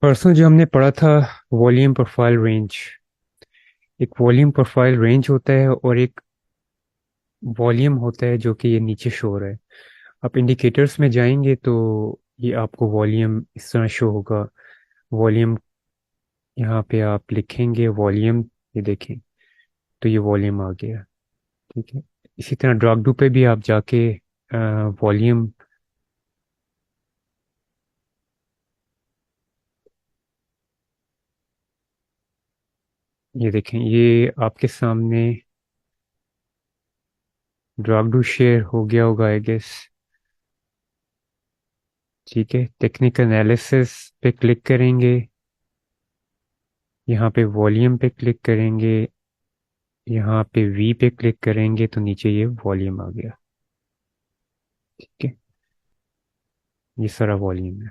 परसों जो हमने पढ़ा था वॉल्यूम प्रोफाइल रेंज। एक वॉल्यूम प्रोफाइल रेंज होता है और एक वॉल्यूम होता है जो कि ये नीचे शो हो रहा है। आप इंडिकेटर्स में जाएंगे तो ये आपको वॉल्यूम इस तरह शो होगा। वॉल्यूम यहाँ पे आप लिखेंगे वॉल्यूम, ये देखें, तो ये वॉल्यूम आ गया। ठीक है। इसी तरह ड्रॉप पे भी आप जाके वॉल्यूम, ये देखें, ये आपके सामने ड्रॉप शेयर हो गया होगा आई गेस। ठीक है, टेक्निकल एनालिसिस पे क्लिक करेंगे, यहाँ पे वॉल्यूम पे क्लिक करेंगे, यहाँ पे वी पे क्लिक करेंगे तो नीचे ये वॉल्यूम आ गया। ठीक है, ये सारा वॉल्यूम है।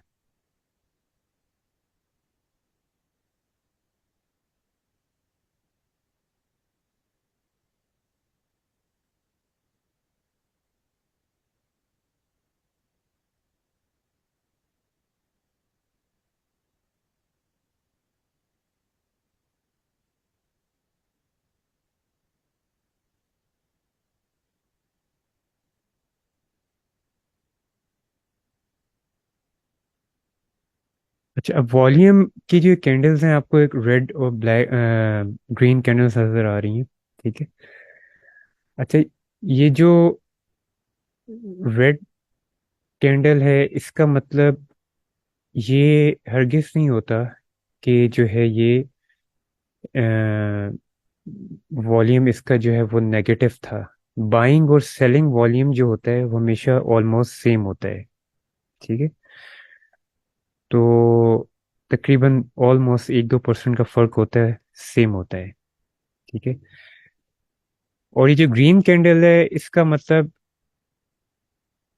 अच्छा, अब वॉल्यूम की जो कैंडल्स हैं, आपको एक रेड और ब्लैक ग्रीन कैंडल्स नजर आ रही हैं। ठीक है। अच्छा, ये जो रेड कैंडल है इसका मतलब ये हरगिज नहीं होता कि जो है ये वॉल्यूम इसका जो है वो नेगेटिव था। बाइंग और सेलिंग वॉल्यूम जो होता है वो हमेशा ऑलमोस्ट सेम होता है। ठीक है। तो तकरीबन ऑलमोस्ट 1-2% का फर्क होता है, सेम होता है। ठीक है। और ये जो ग्रीन कैंडल है इसका मतलब,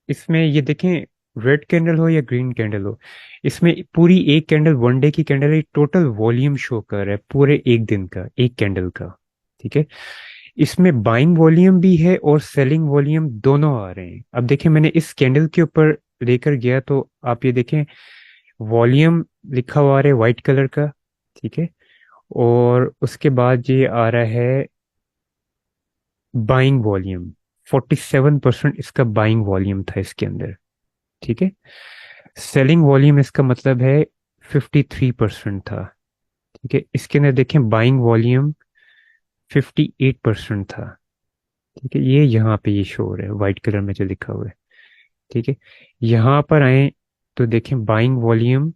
इसमें ये देखें, रेड कैंडल हो या ग्रीन कैंडल हो, इसमें पूरी एक कैंडल, वन डे की कैंडल है, टोटल वॉल्यूम शो कर रहा है पूरे एक दिन का, एक कैंडल का। ठीक है। इसमें बाइंग वॉल्यूम भी है और सेलिंग वॉल्यूम दोनों आ रहे हैं। अब देखें, मैंने इस कैंडल के ऊपर लेकर गया तो आप ये देखें, वॉल्यूम लिखा हुआ आ रहा है व्हाइट कलर का। ठीक है। और उसके बाद ये आ रहा है बाइंग वॉल्यूम, 47% इसका बाइंग वॉल्यूम था इसके अंदर। ठीक है। सेलिंग वॉल्यूम इसका मतलब है 53% था। ठीक है, इसके अंदर देखें बाइंग वॉल्यूम 58% था। ठीक है, ये यहाँ पे ये शो हो रहा है व्हाइट कलर में जो लिखा हुआ है। ठीक है। यहाँ पर आए तो देखें बाइंग वॉल्यूम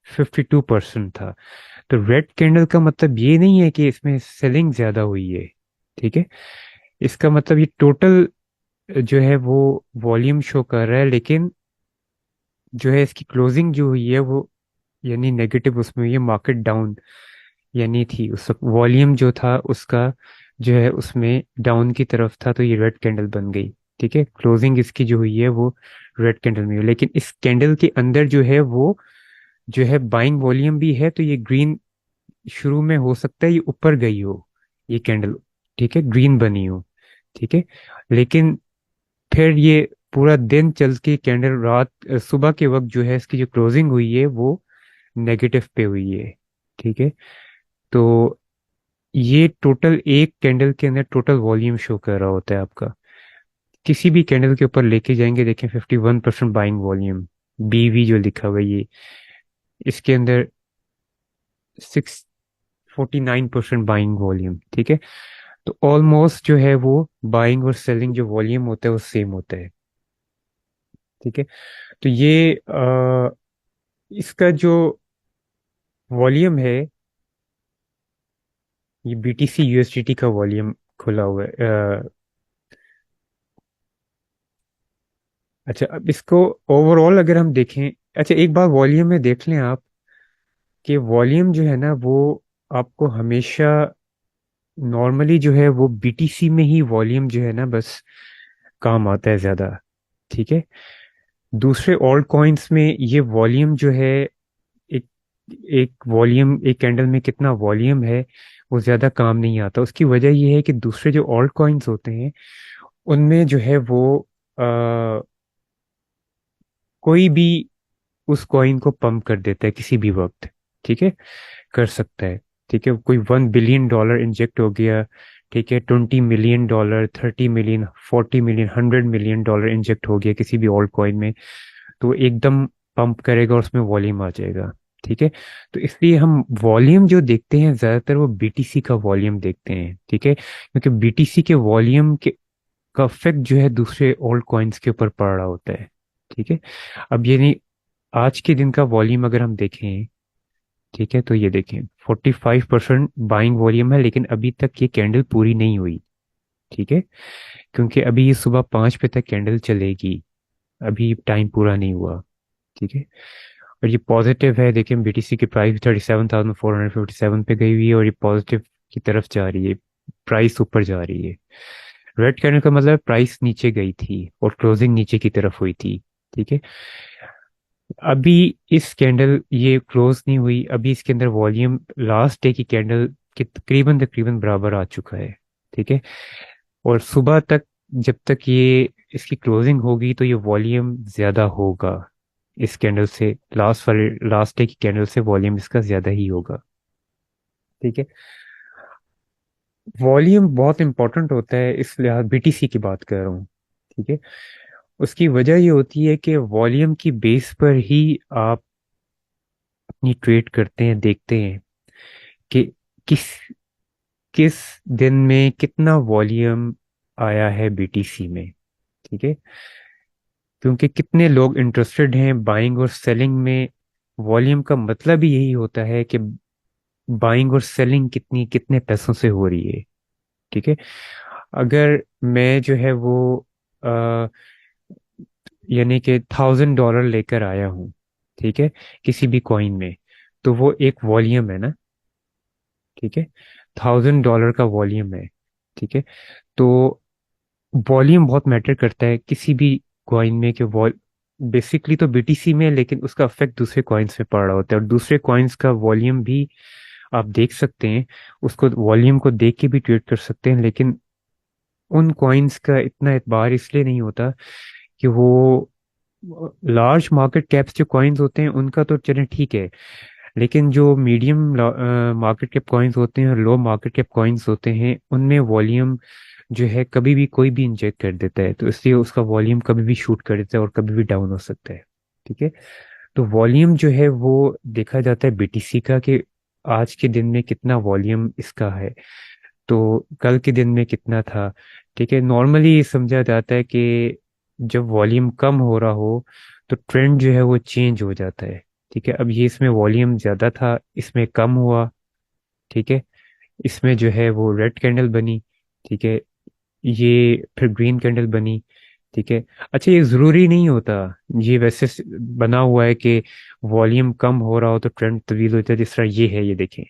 52% था। तो रेड कैंडल का मतलब ये नहीं है कि इसमें सेलिंग ज्यादा हुई है। ठीक है। इसका मतलब ये टोटल जो है वो वॉल्यूम शो कर रहा है, लेकिन जो है इसकी क्लोजिंग जो हुई है वो यानी नेगेटिव उसमें हुई है, मार्केट डाउन यानी थी उस वक्त, वॉल्यूम जो था उसका जो है उसमें डाउन की तरफ था, तो ये रेड कैंडल बन गई। ठीक है, क्लोजिंग इसकी जो हुई है वो रेड कैंडल में हुई, लेकिन इस कैंडल के अंदर जो है वो जो है बाइंग वॉल्यूम भी है, तो ये ग्रीन शुरू में हो सकता है ये ऊपर गई हो ये कैंडल। ठीक है, ग्रीन बनी हो। ठीक है। लेकिन फिर ये पूरा दिन चल के कैंडल रात सुबह के वक्त जो है इसकी जो क्लोजिंग हुई है वो नेगेटिव पे हुई है। ठीक है। तो ये टोटल एक कैंडल के अंदर टोटल वॉल्यूम शो कर रहा होता है आपका। किसी भी कैंडल के ऊपर लेके जाएंगे, देखें 51% बाइंग वॉल्यूम, बीवी जो लिखा हुआ है ये, इसके अंदर 649% बाइंग वॉल्यूम। ठीक है। तो ऑलमोस्ट जो है वो बाइंग और सेलिंग जो वॉल्यूम होता है वो सेम होता है। ठीक है। तो ये इसका जो वॉल्यूम है, ये बीटीसी यूएसडीटी का वॉल्यूम खुला हुआ है। अच्छा, अब इसको ओवरऑल अगर हम देखें, अच्छा एक बार वॉल्यूम में देख लें आप कि वॉल्यूम जो है ना वो आपको हमेशा नॉर्मली जो है वो बीटीसी में ही वॉल्यूम जो है ना बस काम आता है ज्यादा। ठीक है। दूसरे ऑल्ट कॉइन्स में ये वॉल्यूम जो है, एक एक वॉल्यूम, एक कैंडल में कितना वॉल्यूम है वो ज्यादा काम नहीं आता। उसकी वजह ये है कि दूसरे जो ऑल्ट कॉइन्स होते हैं उनमें जो है वो कोई भी उस कॉइन को पंप कर देता है किसी भी वक्त। ठीक है, कर सकता है। ठीक है, कोई $1 बिलियन इंजेक्ट हो गया, ठीक है, $20 million, 30 million, 40 million, $100 million inject हो गया किसी भी ओल्ड कॉइन में, तो वो एकदम पंप करेगा और उसमें वॉल्यूम आ जाएगा। ठीक है, तो इसलिए हम वॉल्यूम जो देखते हैं ज्यादातर वो बीटीसी का वॉल्यूम देखते हैं। ठीक है, क्योंकि बीटीसी के वॉल्यूम के का इफेक्ट जो है दूसरे ओल्ड कॉइन्स के ऊपर पड़ रहा होता है। ठीक है, अब ये नहीं, आज के दिन का वॉल्यूम अगर हम देखें, ठीक है, तो ये देखें 45% बाइंग वॉल्यूम है, लेकिन अभी तक ये कैंडल पूरी नहीं हुई। ठीक है, क्योंकि अभी ये सुबह 5 बजे तक कैंडल चलेगी, अभी टाइम पूरा नहीं हुआ। ठीक है, और ये पॉजिटिव है। देखिए बीटीसी की प्राइस 37,457 पे गई हुई है और ये पॉजिटिव की तरफ जा रही है, प्राइस ऊपर जा रही है। रेड कैंडल का मतलब प्राइस नीचे गई थी और क्लोजिंग नीचे की तरफ हुई थी। ठीक है, अभी इस कैंडल ये क्लोज नहीं हुई, अभी इसके अंदर वॉल्यूम लास्ट डे की कैंडल के तकरीबन तकरीबन बराबर आ चुका है। ठीक है, और सुबह तक जब तक ये इसकी क्लोजिंग होगी तो ये वॉल्यूम ज्यादा होगा इस कैंडल से, लास्ट डे की कैंडल से वॉल्यूम इसका ज्यादा ही होगा। ठीक है, वॉल्यूम बहुत इंपॉर्टेंट होता है, इस लिहाज बीटीसी की बात कर रहा हूँ। ठीक है, उसकी वजह ये होती है कि वॉल्यूम की बेस पर ही आप अपनी ट्रेड करते हैं, देखते हैं कि किस किस दिन में कितना वॉल्यूम आया है बीटीसी में। ठीक है, क्योंकि कितने लोग इंटरेस्टेड हैं बाइंग और सेलिंग में, वॉल्यूम का मतलब ही यही होता है कि बाइंग और सेलिंग कितनी कितने पैसों से हो रही है। ठीक है, अगर मैं जो है वो आ, यानी कि $1,000 लेकर आया हूँ, ठीक है, किसी भी कॉइन में, तो वो एक वॉल्यूम है ना। ठीक है, $1,000 का वॉल्यूम है। ठीक है, तो वॉल्यूम बहुत मैटर करता है किसी भी कॉइन में, कि वॉल बेसिकली तो बीटीसी में, लेकिन उसका इफेक्ट दूसरे कॉइन्स पे पड़ रहा होता है, और दूसरे कॉइन्स का वॉल्यूम भी आप देख सकते हैं, उसको वॉल्यूम को देख के भी ट्रेड कर सकते हैं, लेकिन उन कॉइन्स का इतना एतबार इसलिए नहीं होता कि वो लार्ज मार्केट कैप्स जो कॉइन्स होते हैं उनका तो चलें ठीक है, लेकिन जो मीडियम मार्केट कैप कॉइन्स होते हैं और लो मार्केट कैप कॉइन्स होते हैं उनमें वॉल्यूम जो है कभी भी कोई भी इंजेक्ट कर देता है, तो इसलिए उसका वॉल्यूम कभी भी शूट कर देता है और कभी भी डाउन हो सकता है। ठीक है, तो वॉल्यूम जो है वो देखा जाता है बीटीसी का, कि आज के दिन में कितना वॉल्यूम इसका है, तो कल के दिन में कितना था। ठीक है, नॉर्मली समझा जाता है कि जब वॉल्यूम कम हो रहा हो तो ट्रेंड जो है वो चेंज हो जाता है। ठीक है, अब ये इसमें वॉल्यूम ज्यादा था, इसमें कम हुआ। ठीक है, इसमें जो है वो रेड कैंडल बनी। ठीक है, ये फिर ग्रीन कैंडल बनी। ठीक है, अच्छा ये जरूरी नहीं होता, ये वैसे बना हुआ है कि वॉल्यूम कम हो रहा हो तो ट्रेंड तब्दील होता है, जिस तरह ये है, ये देखें,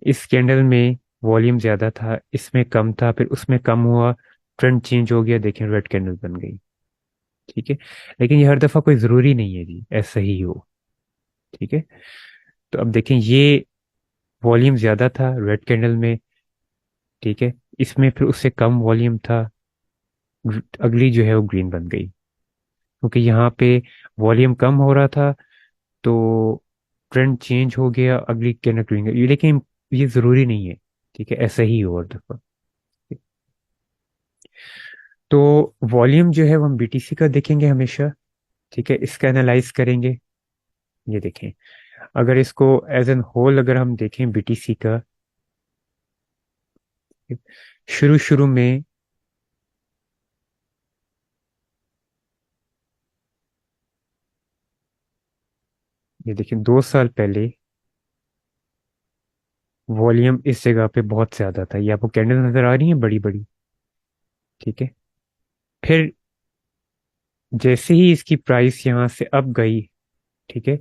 इस कैंडल में वॉल्यूम ज्यादा था, इसमें कम था, फिर उसमें कम हुआ, ट्रेंड चेंज हो गया, देखें रेड कैंडल बन गई। ठीक है, लेकिन ये हर दफा कोई जरूरी नहीं है जी ऐसा ही हो। ठीक है, तो अब देखें ये वॉल्यूम ज्यादा था रेड कैंडल में। ठीक है, इसमें फिर उससे कम वॉल्यूम था, अगली जो है वो ग्रीन बन गई, क्योंकि यहाँ पे वॉल्यूम कम हो रहा था, तो ट्रेंड चेंज हो गया, अगली कैंडल ग्रीन गई, लेकिन ये जरूरी नहीं है। ठीक है, ऐसा ही हो हर दफा। तो वॉल्यूम जो है वो हम बीटीसी का देखेंगे हमेशा। ठीक है, इसका एनालाइज करेंगे। ये देखें, अगर इसको एज एन होल अगर हम देखें बीटीसी का, शुरू शुरू में, ये देखें 2 साल पहले वॉल्यूम इस जगह पे बहुत ज्यादा था, ये आपको कैंडल नजर आ रही है बड़ी बड़ी। ठीक है, फिर जैसे ही इसकी प्राइस यहाँ से अप गई, ठीक है,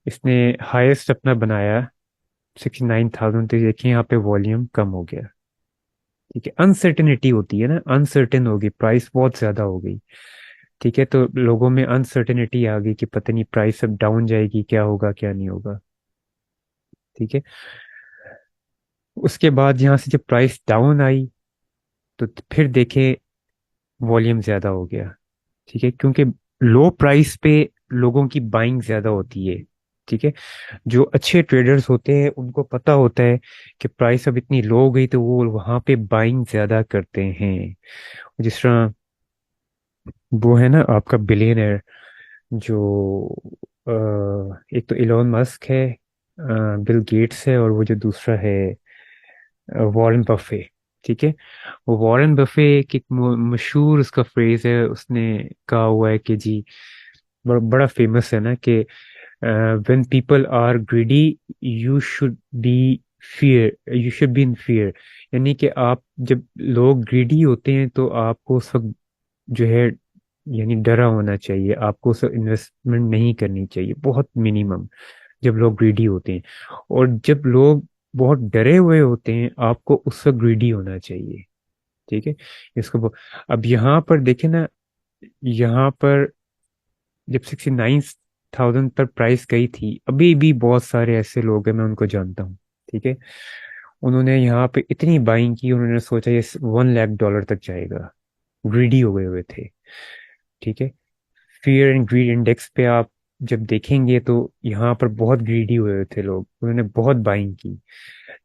इसने हाईएस्ट अपना बनाया 69,000, तो देखिए यहाँ पे वॉल्यूम कम हो गया। ठीक है, अनसर्टेनिटी होती है ना, अनसर्टेन होगी, प्राइस बहुत ज्यादा हो गई। ठीक है, तो लोगों में अनसर्टेनिटी आ गई कि पता नहीं प्राइस अब डाउन जाएगी, क्या होगा क्या नहीं होगा। ठीक है, उसके बाद यहाँ से जब प्राइस डाउन आई तो फिर देखे वॉल्यूम ज्यादा हो गया। ठीक है, क्योंकि लो प्राइस पे लोगों की बाइंग ज्यादा होती है। ठीक है। जो अच्छे ट्रेडर्स होते हैं उनको पता होता है कि प्राइस अब इतनी लो हो गई, तो वो वहां पे बाइंग ज्यादा करते हैं। जिस तरह वो है ना आपका बिलियनर, जो एक तो इलोन मस्क है, बिल गेट्स है, और वो जो दूसरा है वॉरेन बफे। ठीक है। वो वॉरेन बफे एक मशहूर उसका फ्रेज है, उसने कहा हुआ है कि जी, बड़ा फेमस है ना कि when people are greedy you should be you should be in fear. यानी कि आप जब लोग ग्रीडी होते हैं तो आपको उस वक्त जो है यानी डरा होना चाहिए, आपको उस इन्वेस्टमेंट नहीं करनी चाहिए, बहुत मिनिमम, जब लोग ग्रीडी होते हैं। और जब लोग बहुत डरे हुए होते हैं आपको उस वक्त ग्रीडी होना चाहिए। ठीक है। अब यहाँ पर देखें ना, यहाँ पर जब 69,000 पर प्राइस गई थी, अभी भी बहुत सारे ऐसे लोग हैं, मैं उनको जानता हूँ। ठीक है। उन्होंने यहाँ पे इतनी बाइंग की, उन्होंने सोचा ये $1 लाख तक जाएगा, ग्रीडी हो गए हुए थे। ठीक है। फियर एंड ग्रीड इंडेक्स पे आप जब देखेंगे तो यहाँ पर बहुत ग्रीडी हुए थे लोग, उन्होंने बहुत बाइंग की।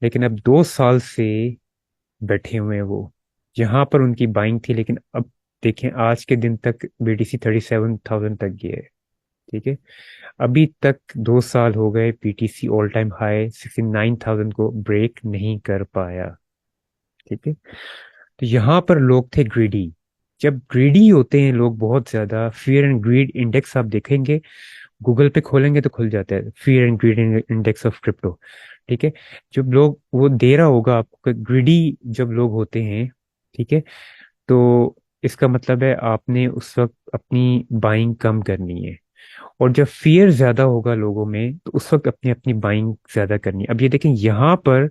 लेकिन अब 2 साल से बैठे हुए हैं वो, यहाँ पर उनकी बाइंग थी, लेकिन अब देखें आज के दिन तक बीटीसी 37,000 तक गया है। ठीक है। अभी तक 2 साल हो गए, पीटीसी ऑल टाइम हाई 69,000 को ब्रेक नहीं कर पाया। ठीक है। तो यहाँ पर लोग थे ग्रीडी। जब ग्रीडी होते हैं लोग बहुत ज्यादा, फियर एंड ग्रीड इंडेक्स आप देखेंगे, गूगल पे खोलेंगे तो खुल जाता है, fear and greed index of crypto. ठीक है। जब लोग वो दे रहा होगा आपको, ग्रीडी जब लोग होते हैं, ठीक है, तो इसका मतलब है आपने उस वक्त अपनी बाइंग कम करनी है। और जब फियर ज्यादा होगा लोगों में तो उस वक्त अपनी अपनी बाइंग ज्यादा करनी है। अब ये देखें यहाँ पर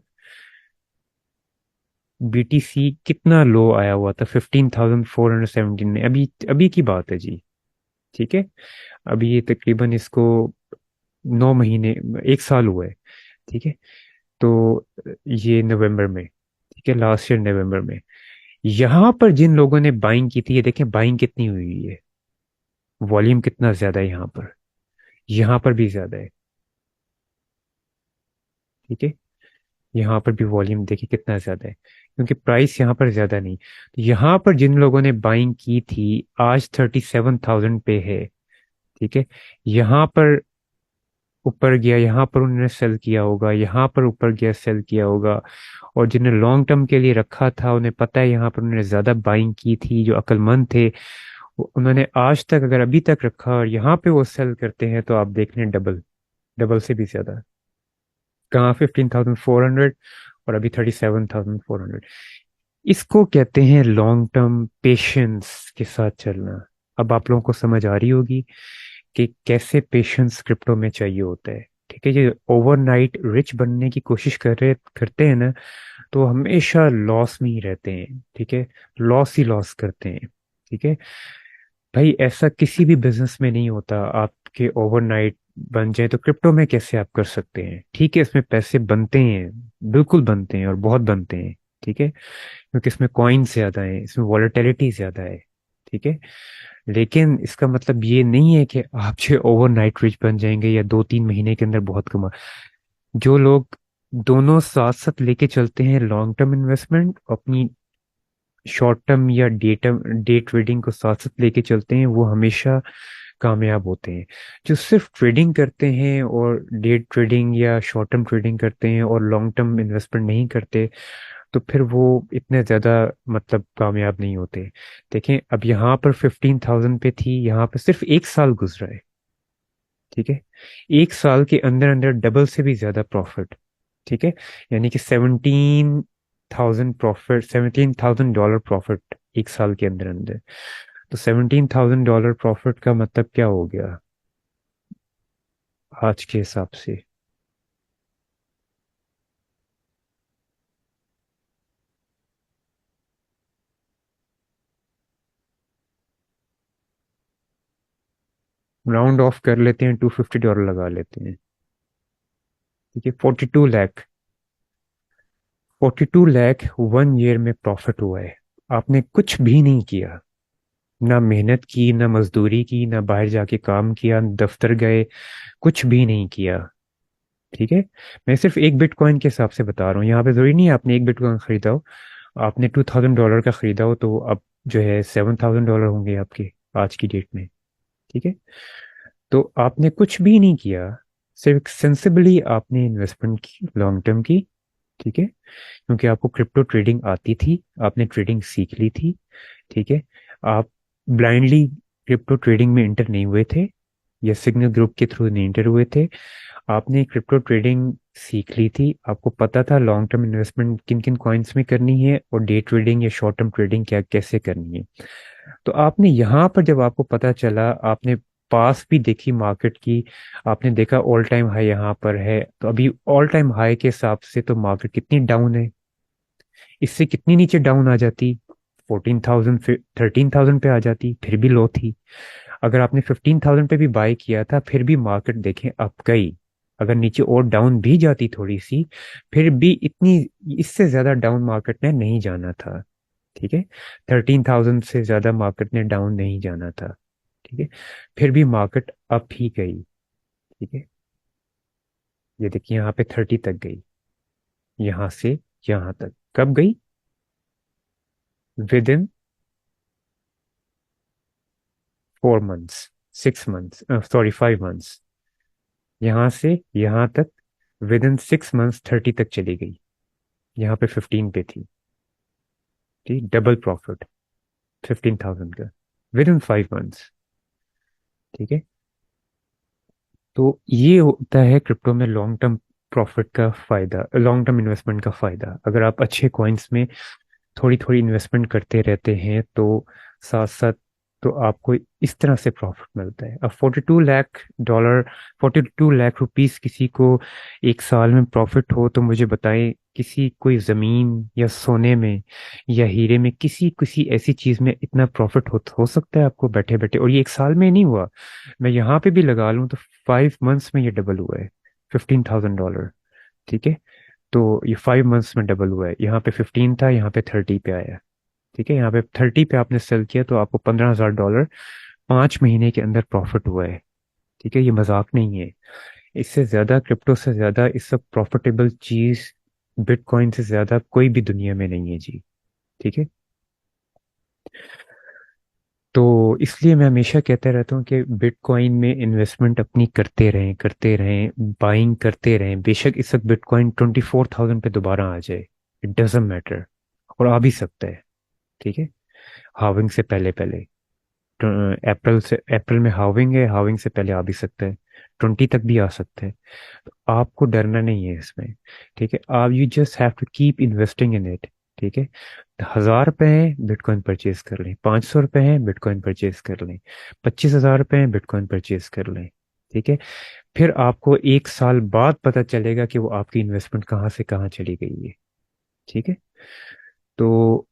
बीटीसी कितना लो आया हुआ था, 15,417 में, अभी अभी की बात है जी। ठीक है। अभी ये तकरीबन इसको 9 महीने, 1 साल हुआ है। ठीक है। तो ये नवंबर में, ठीक है, लास्ट ईयर नवंबर में, यहाँ पर जिन लोगों ने बाइंग की थी, ये देखें बाइंग कितनी हुई है, वॉल्यूम कितना ज्यादा है यहाँ पर भी ज्यादा है। ठीक है। यहाँ पर भी वॉल्यूम देखिए कितना ज्यादा है, क्योंकि प्राइस यहाँ पर ज्यादा नहीं। तो यहाँ पर जिन लोगों ने बाइंग की थी आज 37,000 पे है। ठीक है। यहाँ पर ऊपर गया, यहाँ पर उन्होंने सेल किया होगा, यहाँ पर ऊपर गया सेल किया होगा। और जिन्हें लॉन्ग टर्म के लिए रखा था उन्हें पता है यहाँ पर उन्होंने ज्यादा बाइंग की थी, जो अक्लमंद थे उन्होंने आज तक, अगर अभी तक रखा और यहाँ पे वो सेल करते हैं तो आप देख लें डबल, डबल से भी ज्यादा। कहाँ 15,400 और अभी 37,400। इसको कहते हैं लॉन्ग टर्म पेशेंस के साथ चलना। अब आप लोगों को समझ आ रही होगी कि कैसे पेशेंस क्रिप्टो में चाहिए होता है। ठीक है। ये ओवरनाइट रिच बनने की कोशिश करते हैं ना, तो हमेशा लॉस में ही रहते हैं। ठीक है। लॉस ही लॉस करते हैं। ठीक है। भाई ऐसा किसी भी बिजनेस में नहीं होता आपके ओवरनाइट बन जाए, तो क्रिप्टो में कैसे आप कर सकते हैं? ठीक है, इसमें पैसे बनते हैं, बिल्कुल बनते हैं और बहुत बनते हैं। ठीक है। क्योंकि इसमें कॉइन्स ज्यादा है, इसमें वॉलेटिलिटी ज्यादा है। ठीक है। लेकिन इसका मतलब ये नहीं है कि आप जो ओवरनाइट रिच बन जाएंगे या 2-3 महीने के अंदर बहुत कमा। जो लोग दोनों साथ साथ लेके चलते हैं, लॉन्ग टर्म इन्वेस्टमेंट अपनी शॉर्ट टर्म या डे ट्रेडिंग को साथ साथ लेके चलते हैं, वो हमेशा कामयाब होते हैं। जो सिर्फ ट्रेडिंग करते हैं और डे ट्रेडिंग या शॉर्ट टर्म ट्रेडिंग करते हैं और लॉन्ग टर्म इन्वेस्टमेंट नहीं करते, तो फिर वो इतने ज़्यादा मतलब कामयाब नहीं होते। देखें अब यहाँ पर 15,000 पे थी, यहाँ पर सिर्फ 1 साल गुजरा है। ठीक है। 1 साल के अंदर अंदर डबल से भी ज़्यादा प्रॉफिट। ठीक है। यानी कि 17,000 प्रॉफिट 1 साल के अंदर अंदर। तो $17,000 प्रॉफिट का मतलब क्या हो गया आज के हिसाब से? राउंड ऑफ कर लेते हैं, $250 लगा लेते हैं। ठीक है। 42 लाख, 42 लाख 1 ईयर में प्रॉफिट हुआ है। आपने कुछ भी नहीं किया, ना मेहनत की, ना मजदूरी की, ना बाहर जाके काम किया, न दफ्तर गए, कुछ भी नहीं किया। ठीक है। मैं सिर्फ एक बिटकॉइन के हिसाब से बता रहा हूँ, यहाँ पे जरूरी नहीं है आपने एक बिटकॉइन खरीदा हो। आपने $2000 का खरीदा हो तो अब जो है $7000 होंगे आपके आज की डेट में। ठीक है। तो आपने कुछ भी नहीं किया, सिर्फ सेंसिबली आपने इन्वेस्टमेंट की, लॉन्ग टर्म की। ठीक है। क्योंकि आपको क्रिप्टो ट्रेडिंग आती थी, आपने ट्रेडिंग सीख ली थी। ठीक है। आप ब्लाइंडली क्रिप्टो ट्रेडिंग में इंटर नहीं हुए थे, या सिग्नल ग्रुप के थ्रू नहीं इंटर हुए थे। आपने क्रिप्टो ट्रेडिंग सीख ली थी, आपको पता था लॉन्ग टर्म इन्वेस्टमेंट किन किन कॉइन्स में करनी है और डे ट्रेडिंग या शॉर्ट टर्म ट्रेडिंग क्या कैसे करनी है। तो आपने यहाँ पर जब आपको पता चला, आपने पास भी देखी मार्केट की, आपने देखा ऑल टाइम हाई यहाँ पर है, तो अभी ऑल टाइम हाई के हिसाब से तो मार्केट कितनी डाउन है, इससे कितनी नीचे डाउन आ जाती, 14,000 फिर 13,000 पे आ जाती, फिर भी लो थी। अगर आपने 15,000 पे भी बाय किया था, फिर भी मार्केट देखें अप गई। अगर नीचे और डाउन भी जाती थोड़ी सी, फिर भी इतनी, इससे ज्यादा डाउन मार्केट ने नहीं जाना था। ठीक है। 13,000 से ज्यादा मार्केट ने डाउन नहीं जाना था। ठीक है। फिर भी मार्केट अप ही गई। ठीक है। ये देखिए यहाँ पे 30 तक गई, यहाँ से यहाँ तक कब गई, with in 4 months, 6 months, sorry 5 months. यहाँ से यहाँ तक विद इन 6 मंथ्स 30 तक चली गई, यहाँ पे 15 पे थी। ठीक, डबल प्रॉफिट 15,000 का विद इन 5 मंथ्स। ठीक है। तो ये होता है क्रिप्टो में लॉन्ग टर्म प्रॉफिट का फायदा, लॉन्ग टर्म इन्वेस्टमेंट का फायदा। अगर आप अच्छे कॉइन्स में थोड़ी थोड़ी इन्वेस्टमेंट करते रहते हैं तो साथ साथ तो आपको इस तरह से प्रॉफिट मिलता है। अब 42 लाख डॉलर, 42 लाख रुपीस किसी को एक साल में प्रॉफिट हो, तो मुझे बताएं किसी कोई जमीन या सोने में या हीरे में, किसी किसी ऐसी चीज में इतना प्रॉफिट हो सकता है आपको बैठे बैठे? और ये एक साल में नहीं हुआ, मैं यहाँ पे भी लगा लूँ तो 5 मंथ्स में ये डबल हुआ है, $15,000। ठीक है। तो ये 5 मंथ्स में डबल हुआ है, यहाँ पे 15 था, यहाँ पे 30 पे आया। ठीक है। यहाँ पे 30 पे आपने सेल किया तो आपको $15,000 5 महीने के अंदर प्रॉफिट हुआ है। ठीक है। ये मजाक नहीं है। इससे ज्यादा, क्रिप्टो से ज्यादा इस वक्त प्रॉफिटेबल चीज बिटकॉइन से ज्यादा कोई भी दुनिया में नहीं है जी। ठीक है। तो इसलिए मैं हमेशा कहता रहता हूँ कि बिटकॉइन में इन्वेस्टमेंट अपनी करते रहें, करते रहें, बाइंग करते रहें। बेशक इस वक्त बिटकॉइन 24,000 पे दोबारा आ जाए, इट डजेंट मैटर, और आ भी सकता है। ठीक है। हाविंग से पहले पहले, अप्रैल में हाविंग है, हाविंग से पहले आ भी सकता है, 20 तक भी आ सकता है। तो आपको डरना नहीं है इसमें। ठीक है। आप, you just have to keep investing in it. ठीक है। 1,000 रुपए हैं, बिटकॉइन परचेज कर लें। 500 रुपए हैं, बिटकॉइन परचेज कर लें। 25,000 रुपए हैं, बिटकॉइन परचेज कर लें। ठीक है। फिर आपको एक साल बाद पता चलेगा कि वो आपकी इन्वेस्टमेंट कहाँ से कहाँ चली गई है। ठीक है। तो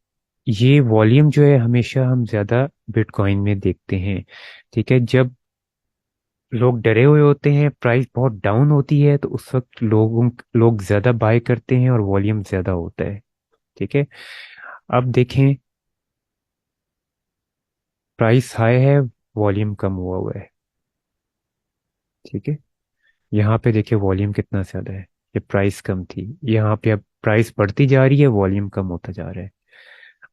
ये वॉल्यूम जो है हमेशा हम ज्यादा बिटकॉइन में देखते हैं। ठीक है। जब लोग डरे हुए होते हैं, प्राइस बहुत डाउन होती है, तो उस वक्त लोग ज्यादा बाय करते हैं और वॉल्यूम ज्यादा होता है। ठीक है। अब देखें, प्राइस हाई है, वॉल्यूम कम हुआ हुआ है। ठीक है। यहाँ पे देखिए वॉल्यूम कितना ज्यादा है, ये प्राइस कम थी, यहाँ पे अब प्राइस बढ़ती जा रही है, वॉल्यूम कम होता जा रहा है।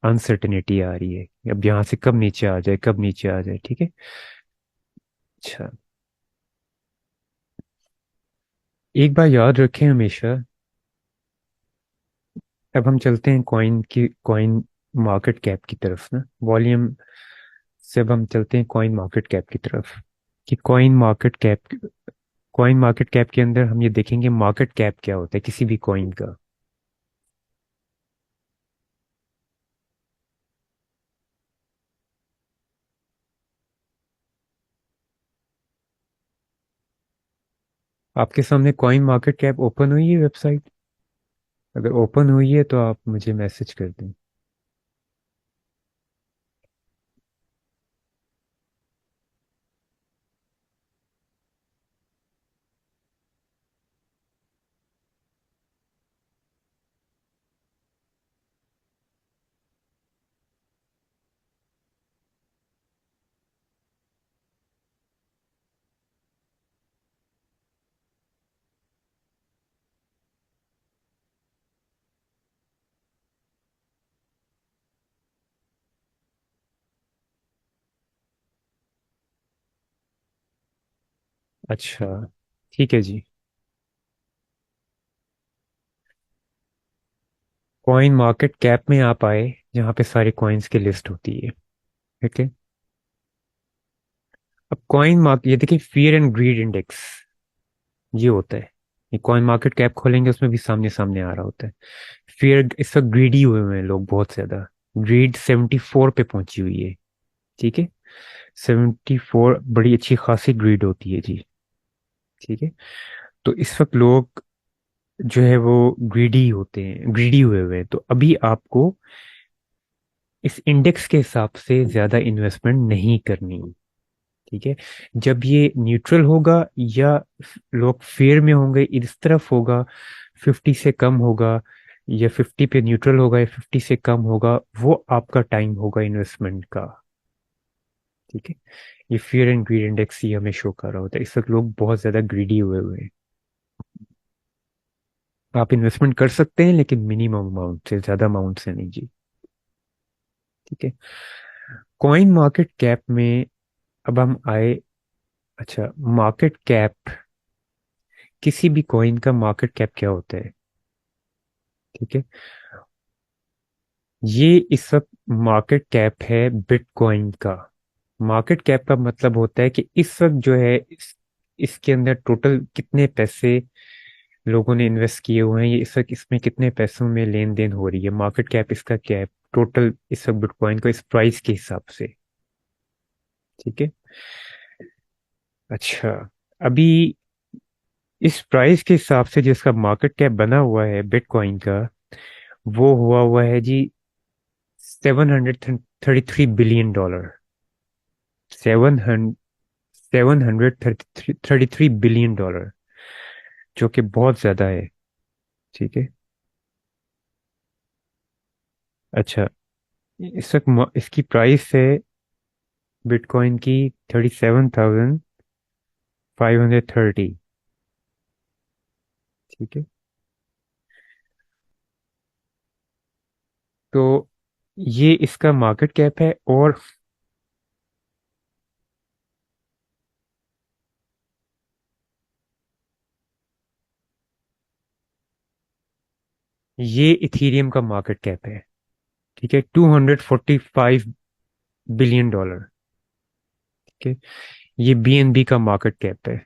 अनसर्टेनिटी आ रही है, अब यहाँ से कब नीचे आ जाए, कब नीचे आ जाए। ठीक है। अच्छा, एक बार याद रखें हमेशा, अब हम चलते हैं कॉइन मार्केट कैप की तरफ ना, वॉल्यूम से अब हम चलते हैं कॉइन मार्केट कैप की तरफ। कि कॉइन मार्केट कैप के अंदर हम ये देखेंगे मार्केट कैप क्या होता है किसी भी कॉइन का। आपके सामने कॉइन मार्केट कैप ओपन हुई है वेबसाइट? अगर ओपन हुई है तो आप मुझे मैसेज कर दें। अच्छा, ठीक है जी। कॉइन मार्केट कैप में आप आए, जहाँ पे सारे कॉइन्स की लिस्ट होती है। ठीक है। अब कॉइन मार्केट, ये देखिए, फियर एंड ग्रीड इंडेक्स, ये होता है। ये कॉइन मार्केट कैप खोलेंगे, उसमें भी सामने सामने आ रहा होता है। फियर, इस वक्त ग्रीडी हुए हुए हैं लोग बहुत ज्यादा। ग्रीड 74 पे पहुंची हुई है। ठीक है। 74 बड़ी अच्छी खासी ग्रीड होती है जी। ठीक है। तो इस वक्त लोग जो है वो ग्रीडी होते हैं, ग्रीडी हुए हुए हैं, तो अभी आपको इस इंडेक्स के हिसाब से ज्यादा इन्वेस्टमेंट नहीं करनी। ठीक है। जब ये न्यूट्रल होगा, या लोग फेयर में होंगे, इस तरफ होगा, 50 से कम होगा, या 50 पे न्यूट्रल होगा, या 50 से कम होगा, वो आपका टाइम होगा इन्वेस्टमेंट का। ठीक है। ये फियर एंड ग्रीड इंडेक्स ही हमें शो कर रहा होता है। इस वक्त लोग बहुत ज्यादा ग्रीडी हुए हुए हैं। आप इन्वेस्टमेंट कर सकते हैं, लेकिन मिनिमम अमाउंट से, ज्यादा अमाउंट से नहीं जी। ठीक है। कॉइन मार्केट कैप में अब हम आए। अच्छा, मार्केट कैप, किसी भी कॉइन का मार्केट कैप क्या होता है? ठीक है। ये इस वक्त मार्केट कैप है बिटकॉइन का। मार्केट कैप का मतलब होता है कि इस वक्त जो है, इसके अंदर टोटल कितने पैसे लोगों ने इन्वेस्ट किए हुए हैं, ये इस वक्त इसमें कितने पैसों में लेन देन हो रही है। मार्केट कैप इसका क्या है, टोटल इस वक्त बिटकॉइन को इस प्राइस के हिसाब से। ठीक है। अच्छा, अभी इस प्राइस के हिसाब से जिसका मार्केट कैप बना हुआ है बिटकॉइन का, वो हुआ हुआ है जी 733 बिलियन डॉलर। 733 बिलियन डॉलर, जो कि बहुत ज्यादा है। ठीक है। अच्छा, इस वक्त इसकी प्राइस है बिटकॉइन की 37,530। ठीक है। तो ये इसका मार्केट कैप है। और ये इथीरियम का मार्केट कैप है। ठीक है, 245 बिलियन डॉलर। ठीक है। ये बीएनबी का मार्केट कैप है,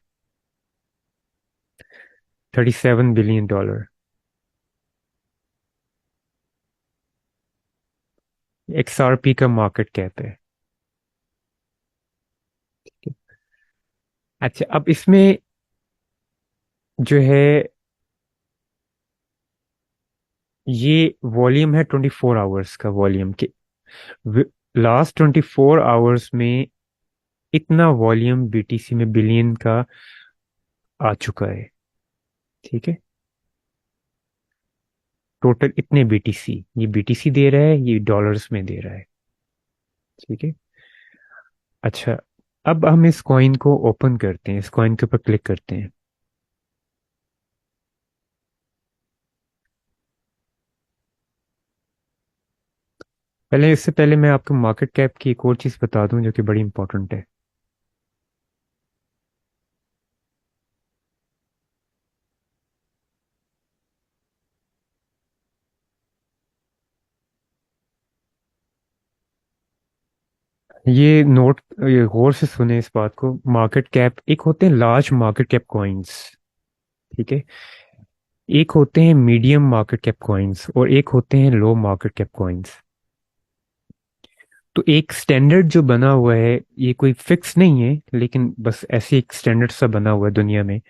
37 बिलियन डॉलर। एक्सआरपी का मार्केट कैप है। ठीक है। अच्छा, अब इसमें जो है, ये वॉल्यूम है 24 आवर्स का वॉल्यूम के। लास्ट 24 आवर्स में इतना वॉल्यूम बीटीसी में बिलियन का आ चुका है। ठीक है। टोटल इतने बीटीसी, ये बीटीसी दे रहा है, ये डॉलर्स में दे रहा है। ठीक है। अच्छा, अब हम इस कॉइन को ओपन करते हैं, इस कॉइन के ऊपर क्लिक करते हैं। पहले, इससे पहले मैं आपको मार्केट कैप की एक और चीज बता दूं, जो कि बड़ी इंपॉर्टेंट है। ये नोट, ये गौर से सुने इस बात को। मार्केट कैप, एक होते हैं लार्ज मार्केट कैप कॉइन्स। ठीक है। एक होते हैं मीडियम मार्केट कैप कॉइन्स, और एक होते हैं लो मार्केट कैप कॉइन्स। तो एक स्टैंडर्ड जो बना हुआ है, ये कोई फिक्स नहीं है, लेकिन बस ऐसे एक स्टैंडर्ड सा बना हुआ है दुनिया में,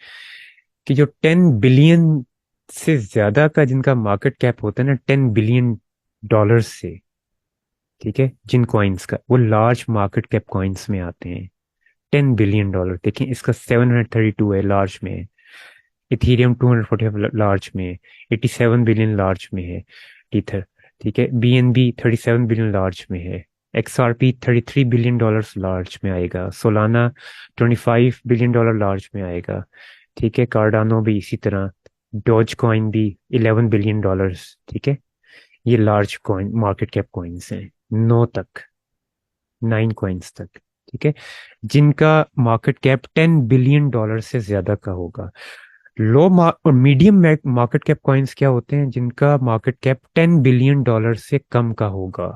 कि जो 10 बिलियन से ज्यादा का जिनका मार्केट कैप होता है ना, 10 बिलियन डॉलर से, ठीक है, जिन कॉइन्स का, वो लार्ज मार्केट कैप कॉइन्स में आते हैं। 10 बिलियन डॉलर, देखिए इसका 732 है, लार्ज में है। इथीरियम 245 लार्ज में है। 87 बिलियन लार्ज में है ईथर। ठीक है। बीएनबी 37 बिलियन लार्ज में है। एक्सआरपी 33 बिलियन डॉलर लार्ज में आएगा। सोलाना 25 बिलियन डॉलर लार्ज में आएगा। ठीक है। कार्डानो भी इसी तरह। डॉज कॉइन भी 11 बिलियन डॉलर्स। ठीक है। ये large coin market cap coins हैं, 9 तक, 9 कॉइन्स तक। ठीक है, जिनका मार्केट कैप $10 बिलियन से ज्यादा का होगा। लो और मीडियम मार्केट कैप कॉइन्स क्या होते हैं, जिनका मार्केट कैप $10 बिलियन से कम का होगा,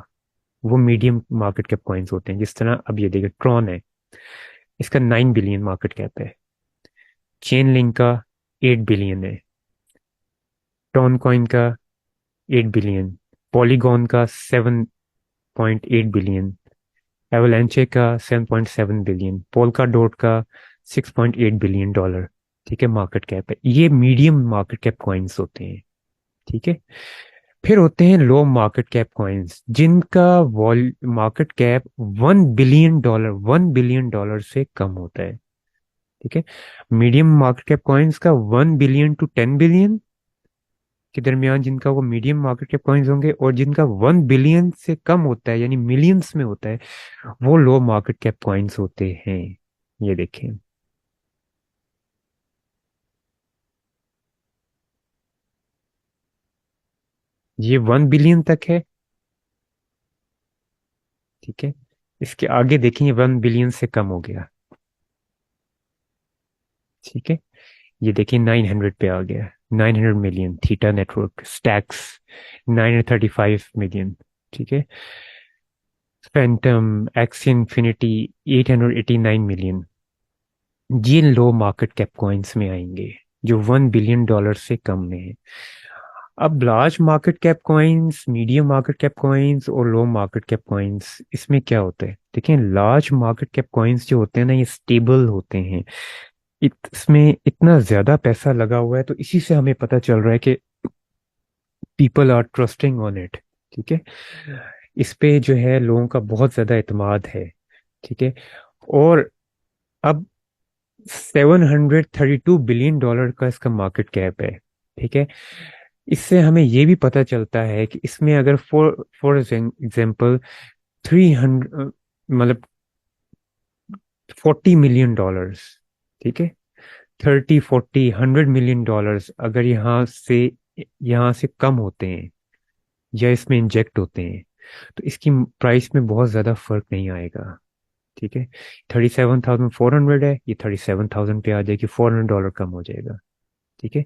वो मीडियम मार्केट कैप कॉइन्स होते हैं। जिस तरह अब ये देखिए ट्रॉन है, इसका 9 बिलियन मार्केट कैप है। चेन लिंक का 8 बिलियन है। टॉन कॉइन का 8 बिलियन। पॉलीगॉन का 7.8 बिलियन। एवलांचे का 7.7 बिलियन। पोल्का डॉट का $6.8 बिलियन। ठीक है, मार्केट कैप है। ये मीडियम मार्केट कैप कॉइन्स होते हैं। ठीक है, फिर होते हैं लो मार्केट कैप कॉइन्स, जिनका वॉल मार्केट कैप $1 बिलियन से कम होता है। ठीक है, मीडियम मार्केट कैप कॉइन्स का 1 बिलियन टू 10 बिलियन के दरमियान जिनका वो मीडियम मार्केट कैप कॉइन्स होंगे, और जिनका 1 बिलियन से कम होता है यानी मिलियंस में होता है, वो लो मार्केट कैप कॉइन्स होते हैं। ये देखें, ये 1 बिलियन तक है। ठीक है, इसके आगे देखें, ये 1 बिलियन से कम हो गया। ठीक है, ये देखिए 900 पे आ गया। 900 million, theta network stacks 935 million. ठीक है, फैंटम, एक्स इन्फिनिटी 889 मिलियन। ये लो मार्केट कैप कॉइन्स में आएंगे, जो $1 बिलियन से कम में है। अब large market cap coins, medium market cap coins और लो मार्केट कैप कॉइन्स, इसमें क्या होता है? देखिए, लार्ज मार्केट कैप कॉइन्स जो होते हैं ना, ये स्टेबल होते हैं। इसमें इतना ज्यादा पैसा लगा हुआ है, तो इसी से हमें पता चल रहा है कि people are trusting on it. ठीक है, इस पे जो है लोगों का बहुत ज्यादा इत्मीनान है। ठीक है, और अब $732 बिलियन का इसका मार्केट कैप है। ठीक है, इससे हमें ये भी पता चलता है कि इसमें अगर फॉर फॉर एग्जाम्पल 300, मतलब $40 मिलियन, ठीक है, 30, 40, 100 मिलियन डॉलर्स अगर यहाँ से कम होते हैं या इसमें इंजेक्ट होते हैं, तो इसकी प्राइस में बहुत ज्यादा फर्क नहीं आएगा। ठीक है, 37,400 है, ये 37,000 पे आ जाएगी, $400 कम हो जाएगा। ठीक है,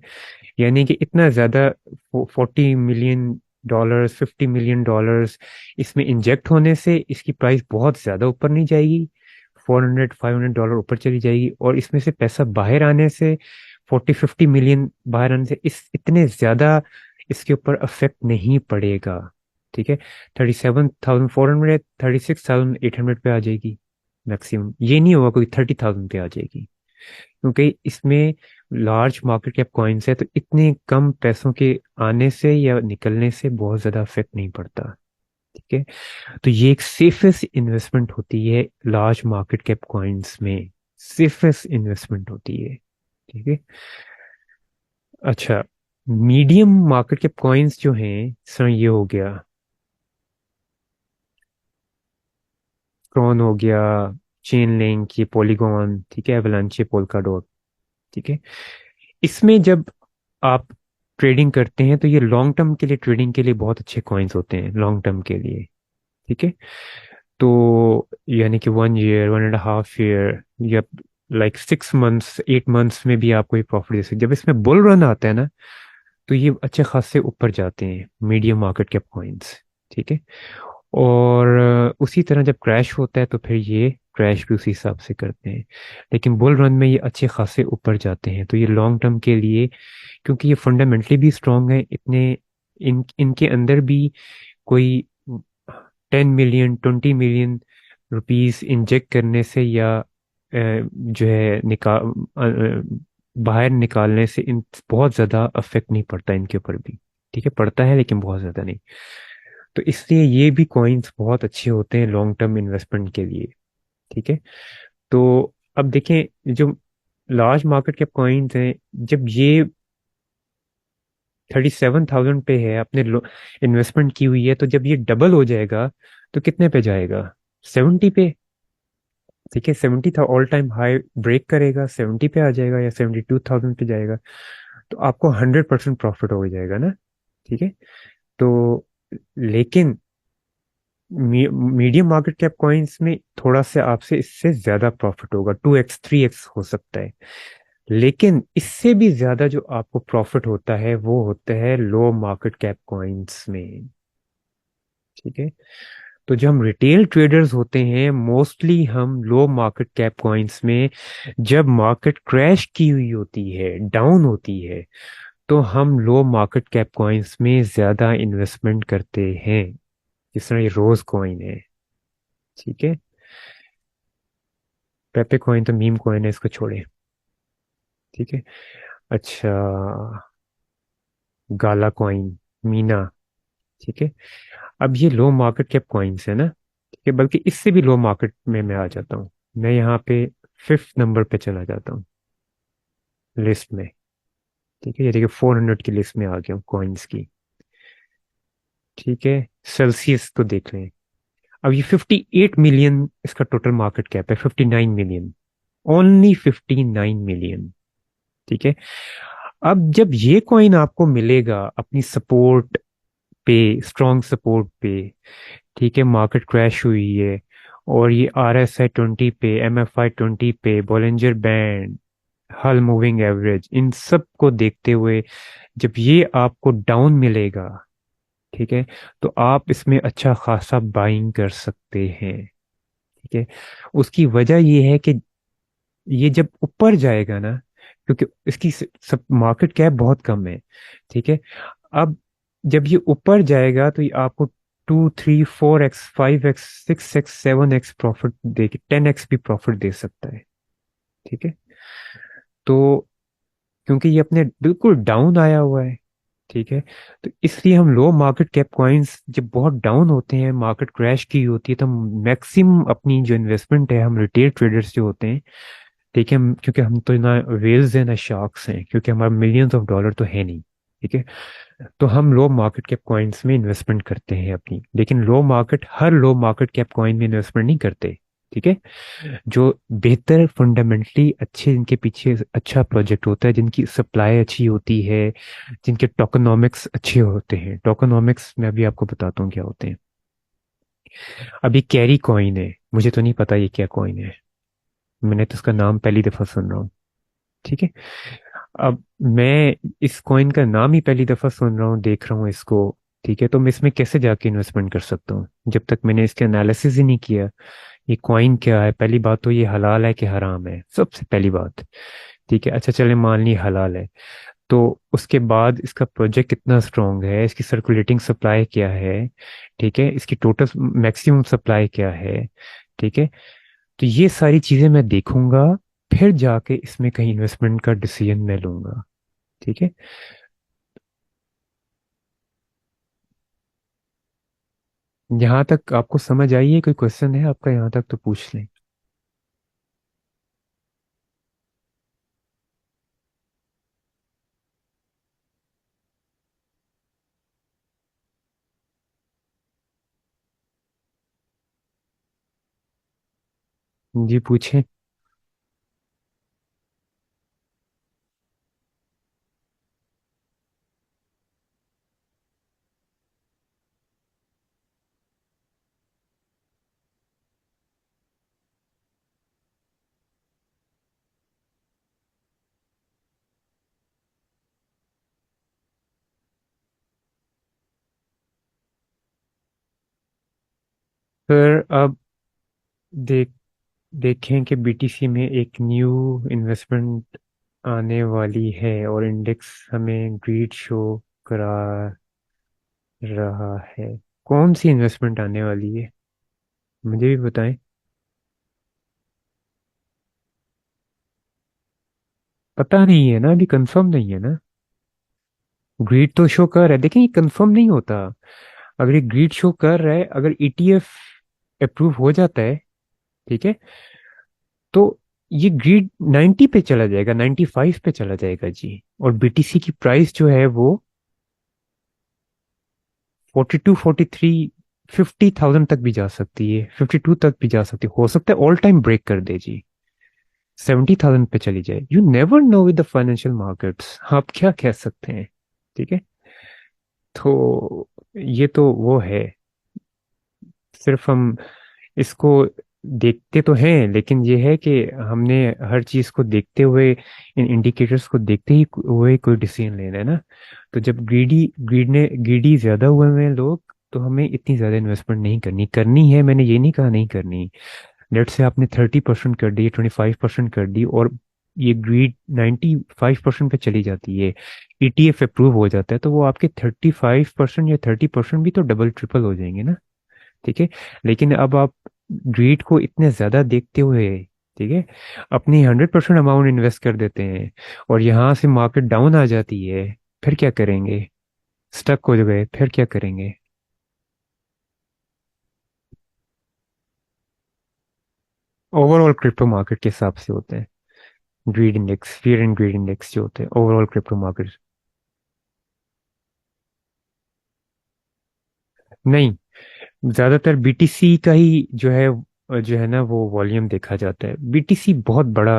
यानी कि इतना ज्यादा 40 मिलियन डॉलर्स, $50 मिलियन इसमें इंजेक्ट होने से इसकी प्राइस बहुत ज्यादा ऊपर नहीं जाएगी। 400, $500 ऊपर चली जाएगी, और इसमें से पैसा बाहर आने से 40, 50 मिलियन बाहर आने से इस इतने ज्यादा इसके ऊपर अफेक्ट नहीं पड़ेगा। ठीक है, 37,400, 36,800 पे आ जाएगी मैक्सिमम। ये नहीं होगा कोई 30,000 पे आ जाएगी, क्योंकि इसमें लार्ज मार्केट कैप कॉइन्स है, तो इतने कम पैसों के आने से या निकलने से बहुत ज्यादा इफेक्ट नहीं पड़ता। ठीक है, तो ये एक सेफेस्ट इन्वेस्टमेंट होती है लार्ज मार्केट कैप कॉइन्स में। सेफेस्ट इन्वेस्टमेंट होती है। ठीक है, अच्छा, मीडियम मार्केट कैप कॉइन्स जो हैं, सर ये हो गया ट्रॉन, हो गया चेन लिंक, ये पॉलीगॉन, ठीक है, एवलांचे, पोल्का डॉट। ठीक है, इसमें जब आप ट्रेडिंग करते हैं तो ये लॉन्ग टर्म के लिए, ट्रेडिंग के लिए बहुत अच्छे कॉइन्स होते हैं लॉन्ग टर्म के लिए। ठीक है, तो यानी कि 1 ईयर, 1.5 ईयर, या लाइक 6 मंथ्स, 8 मंथ्स में भी आपको ये प्रॉफिट दे सकते। जब इसमें बुल रन आता है ना, तो ये अच्छे खासे ऊपर जाते हैं मीडियम मार्केट कैप कॉइन्स। ठीक है, और उसी तरह जब क्रैश होता है तो फिर ये क्रैश भी उसी हिसाब से करते हैं। लेकिन बुल रन में ये अच्छे खासे ऊपर जाते हैं, तो ये लॉन्ग टर्म के लिए, क्योंकि ये फंडामेंटली भी स्ट्रांग है इतने, इनके अंदर भी कोई 10 मिलियन, 20 मिलियन रुपीस इंजेक्ट करने से या जो है बाहर निकालने से इन बहुत ज़्यादा अफेक्ट नहीं पड़ता इनके ऊपर भी। ठीक है, पड़ता है लेकिन बहुत ज़्यादा नहीं। तो इसलिए ये भी कॉइन्स बहुत अच्छे होते हैं लॉन्ग टर्म इन्वेस्टमेंट के लिए। ठीक है, तो अब देखें, जो लार्ज मार्केट कैप कॉइन्स हैं, जब ये 37,000 पे है, आपने इन्वेस्टमेंट की हुई है, तो जब ये डबल हो जाएगा तो कितने पे जाएगा? 70 पे। ठीक है, 70 था, ऑल टाइम हाई ब्रेक करेगा, 70 पे आ जाएगा या 72,000 पे जाएगा, तो आपको 100% प्रॉफिट हो जाएगा ना। ठीक है, तो लेकिन मीडियम मार्केट कैप कॉइन्स में थोड़ा सा आपसे इससे ज्यादा प्रॉफिट होगा, 2x 3x हो सकता है। लेकिन इससे भी ज्यादा जो आपको प्रॉफिट होता है वो होता है लो मार्केट कैप कॉइन्स में। ठीक है। तो जो हम रिटेल ट्रेडर्स होते हैं मोस्टली हम लो मार्केट कैप कॉइन्स में, जब मार्केट क्रैश की हुई होती है, डाउन होती है, तो हम लो मार्केट कैप कॉइन्स में ज्यादा इन्वेस्टमेंट करते हैं। जिस तरह ये रोज कॉइन है। ठीक है। पेपे कॉइन तो मीम कॉइन है, इसको छोड़े। ठीक है। अच्छा, गाला कॉइन, मीना। ठीक है। अब ये लो मार्केट कैप कॉइन्स है ना। ठीक है, बल्कि इससे भी लो मार्केट में मैं आ जाता हूँ। मैं यहाँ पे 5th नंबर पे चला जाता हूँ लिस्ट में। ठीक है, ये देखिए 400 की लिस्ट में आ गया हूँ कॉइन्स की। ठीक है। सेल्सियस को देख लें। अब ये 58 मिलियन इसका टोटल मार्केट कैप है, 59 मिलियन, ओनली 59 मिलियन। ठीक है। अब जब ये कॉइन आपको मिलेगा अपनी सपोर्ट पे, स्ट्रॉन्ग सपोर्ट पे, ठीक है, मार्केट क्रैश हुई है, और ये RSI 20 पे, MFI 20 पे, बॉलिंजर बैंड, हल मूविंग एवरेज, इन सब को देखते हुए जब ये आपको डाउन मिलेगा, ठीक है, तो आप इसमें अच्छा खासा बाइंग कर सकते हैं। ठीक है। उसकी वजह ये है कि ये जब ऊपर जाएगा ना, क्योंकि इसकी सब मार्केट कैप बहुत कम है। ठीक है। अब जब ये ऊपर जाएगा तो ये आपको 2 3 4x 5x 6x 7x profit दे, 10x भी प्रॉफिट दे सकता है। ठीक है। तो क्योंकि ये अपने बिल्कुल डाउन आया हुआ है। ठीक है। तो इसलिए हम लो मार्केट कैप कॉइन्स जब बहुत डाउन होते हैं, मार्केट क्रैश की होती है, तो मैक्सिमम अपनी जो इन्वेस्टमेंट है, हम रिटेल ट्रेडर्स जो होते हैं, ठीक है, क्योंकि हम तो ना वेल्स हैं ना शार्क्स हैं, क्योंकि हमारा मिलियंस ऑफ डॉलर तो है नहीं। ठीक है। तो हम लो मार्केट कैप कॉइन्स में इन्वेस्टमेंट करते हैं अपनी, लेकिन हर लो मार्केट कैप कॉइन में इन्वेस्टमेंट नहीं करते। ठीक है। जो बेहतर फंडामेंटली अच्छे, जिनके पीछे अच्छा प्रोजेक्ट होता है, जिनकी सप्लाई अच्छी होती है, जिनके टोकनॉमिक्स अच्छे होते हैं। टोकनॉमिक्स मैं अभी आपको बताता हूँ क्या होते हैं। अभी कैरी कॉइन है, मुझे तो नहीं पता ये क्या कॉइन है, मैंने तो इसका नाम पहली दफा सुन रहा हूँ। ठीक है। अब मैं इस कॉइन का नाम ही पहली दफा सुन रहा हूँ, देख रहा हूँ इसको। ठीक है। तो मैं इसमें कैसे जाके इन्वेस्टमेंट कर सकता हूँ जब तक मैंने इसके एनालिसिस ही नहीं किया। ये कॉइन क्या है, पहली बात तो ये हलाल है कि हराम है, सबसे पहली बात। ठीक है। अच्छा, चले मान ली हलाल है, तो उसके बाद इसका प्रोजेक्ट कितना स्ट्रांग है, इसकी सर्कुलेटिंग सप्लाई क्या है, ठीक है, इसकी टोटल मैक्सिमम सप्लाई क्या है। ठीक है। तो ये सारी चीजें मैं देखूंगा, फिर जाके इसमें कहीं इन्वेस्टमेंट का डिसीजन मैं लूंगा। ठीक है। यहाँ तक आपको समझ आई है? कोई क्वेश्चन है आपका यहाँ तक तो पूछ लें। जी पूछें। फिर अब देख देखें कि BTC में एक न्यू इन्वेस्टमेंट आने वाली है और इंडेक्स हमें ग्रीड शो करा रहा है। कौन सी इन्वेस्टमेंट आने वाली है, मुझे भी बताएं। पता नहीं है ना, अभी कंफर्म नहीं है ना। ग्रीड तो शो कर रहा है, देखिए ये कंफर्म नहीं होता। अगर ये ग्रीड शो कर रहा है, अगर ETF अप्रूव हो जाता है, ठीक है, तो ये ग्रीड 90 पे चला जाएगा, 95 पे चला जाएगा जी। और BTC की प्राइस जो है वो 42 43 50,000 तक भी जा सकती है, 52 तक भी जा सकती है, हो सकता है ऑल टाइम ब्रेक कर दे जी, 70,000 पे चली जाए। You never know with the financial markets, आप क्या कह सकते हैं। ठीक है। तो ये तो वो है, सिर्फ हम इसको देखते तो हैं, लेकिन ये है कि हमने हर चीज को देखते हुए, इन इंडिकेटर्स को देखते ही हुए कोई डिसीजन लेना है ना। तो जब ग्रीडी ज्यादा हुए हुए हैं लोग, तो हमें इतनी ज्यादा इन्वेस्टमेंट नहीं करनी। करनी है, मैंने ये नहीं कहा नहीं करनी। लेट से आपने 30% कर दी, 25% कर दी, और ये ग्रीड 95% पे चली जाती है, ईटीएफ अप्रूव हो जाता है, तो वो आपके 35% या 30% भी तो डबल ट्रिपल हो जाएंगे ना। ठीक है। लेकिन अब आप ग्रीड को इतने ज्यादा देखते हुए, ठीक है, अपनी 100% अमाउंट इन्वेस्ट कर देते हैं, और यहाँ से मार्केट डाउन आ जाती है, फिर क्या करेंगे? स्टक हो गए, फिर क्या करेंगे? ओवरऑल क्रिप्टो मार्केट के हिसाब से होते हैं greed index, fear and greed index जो होते हैं ओवरऑल क्रिप्टो मार्केट। नहीं, ज्यादातर बीटीसी का ही जो है ना वो वॉल्यूम देखा जाता है। बीटीसी बहुत बड़ा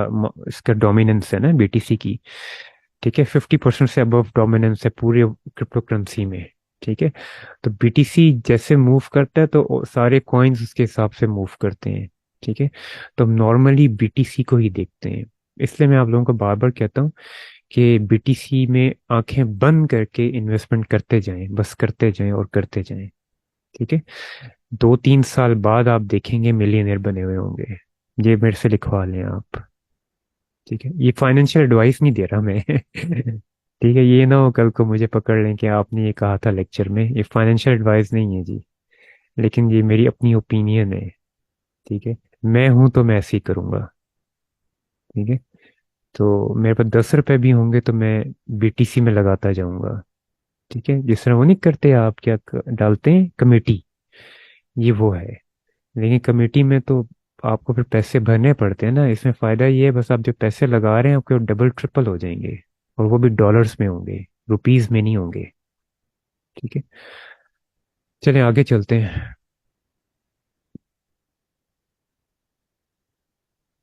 इसका डोमिनेंस है ना बीटीसी की। ठीक है, 50% से अबव डोमिनेंस है पूरे क्रिप्टो करेंसी में। ठीक है। तो बीटीसी जैसे मूव करता है तो सारे कॉइन्स उसके हिसाब से मूव करते हैं। ठीक है। तो हम नॉर्मली बीटीसी को ही देखते हैं। इसलिए मैं आप लोगों को बार बार कहता हूँ कि बीटीसी में आंखें बंद करके इन्वेस्टमेंट करते जाएं, बस करते जाएं और करते जाएं। ठीक है। 2-3 साल बाद आप देखेंगे मिलियनेयर बने हुए होंगे। ये मेरे से लिखवा लें आप। ठीक है, ये फाइनेंशियल एडवाइस नहीं दे रहा मैं। ठीक है, ये ना हो कल को मुझे पकड़ लें कि आपने ये कहा था लेक्चर में। ये फाइनेंशियल एडवाइस नहीं है जी, लेकिन ये मेरी अपनी ओपिनियन है। ठीक है। मैं हूं तो मैं ऐसे ही करूंगा। ठीक है। तो मेरे पास 10 रुपए भी होंगे तो मैं बीटीसी में लगाता जाऊंगा। ठीक है, जिस तरह वो नहीं करते, आप क्या डालते हैं कमेटी, ये वो है। लेकिन कमेटी में तो आपको फिर पैसे भरने पड़ते हैं ना। इसमें फायदा ये है, बस आप जो पैसे लगा रहे हैं आपके डबल ट्रिपल हो जाएंगे, और वो भी डॉलर्स में होंगे, रुपीज में नहीं होंगे। ठीक है। चलें आगे चलते हैं।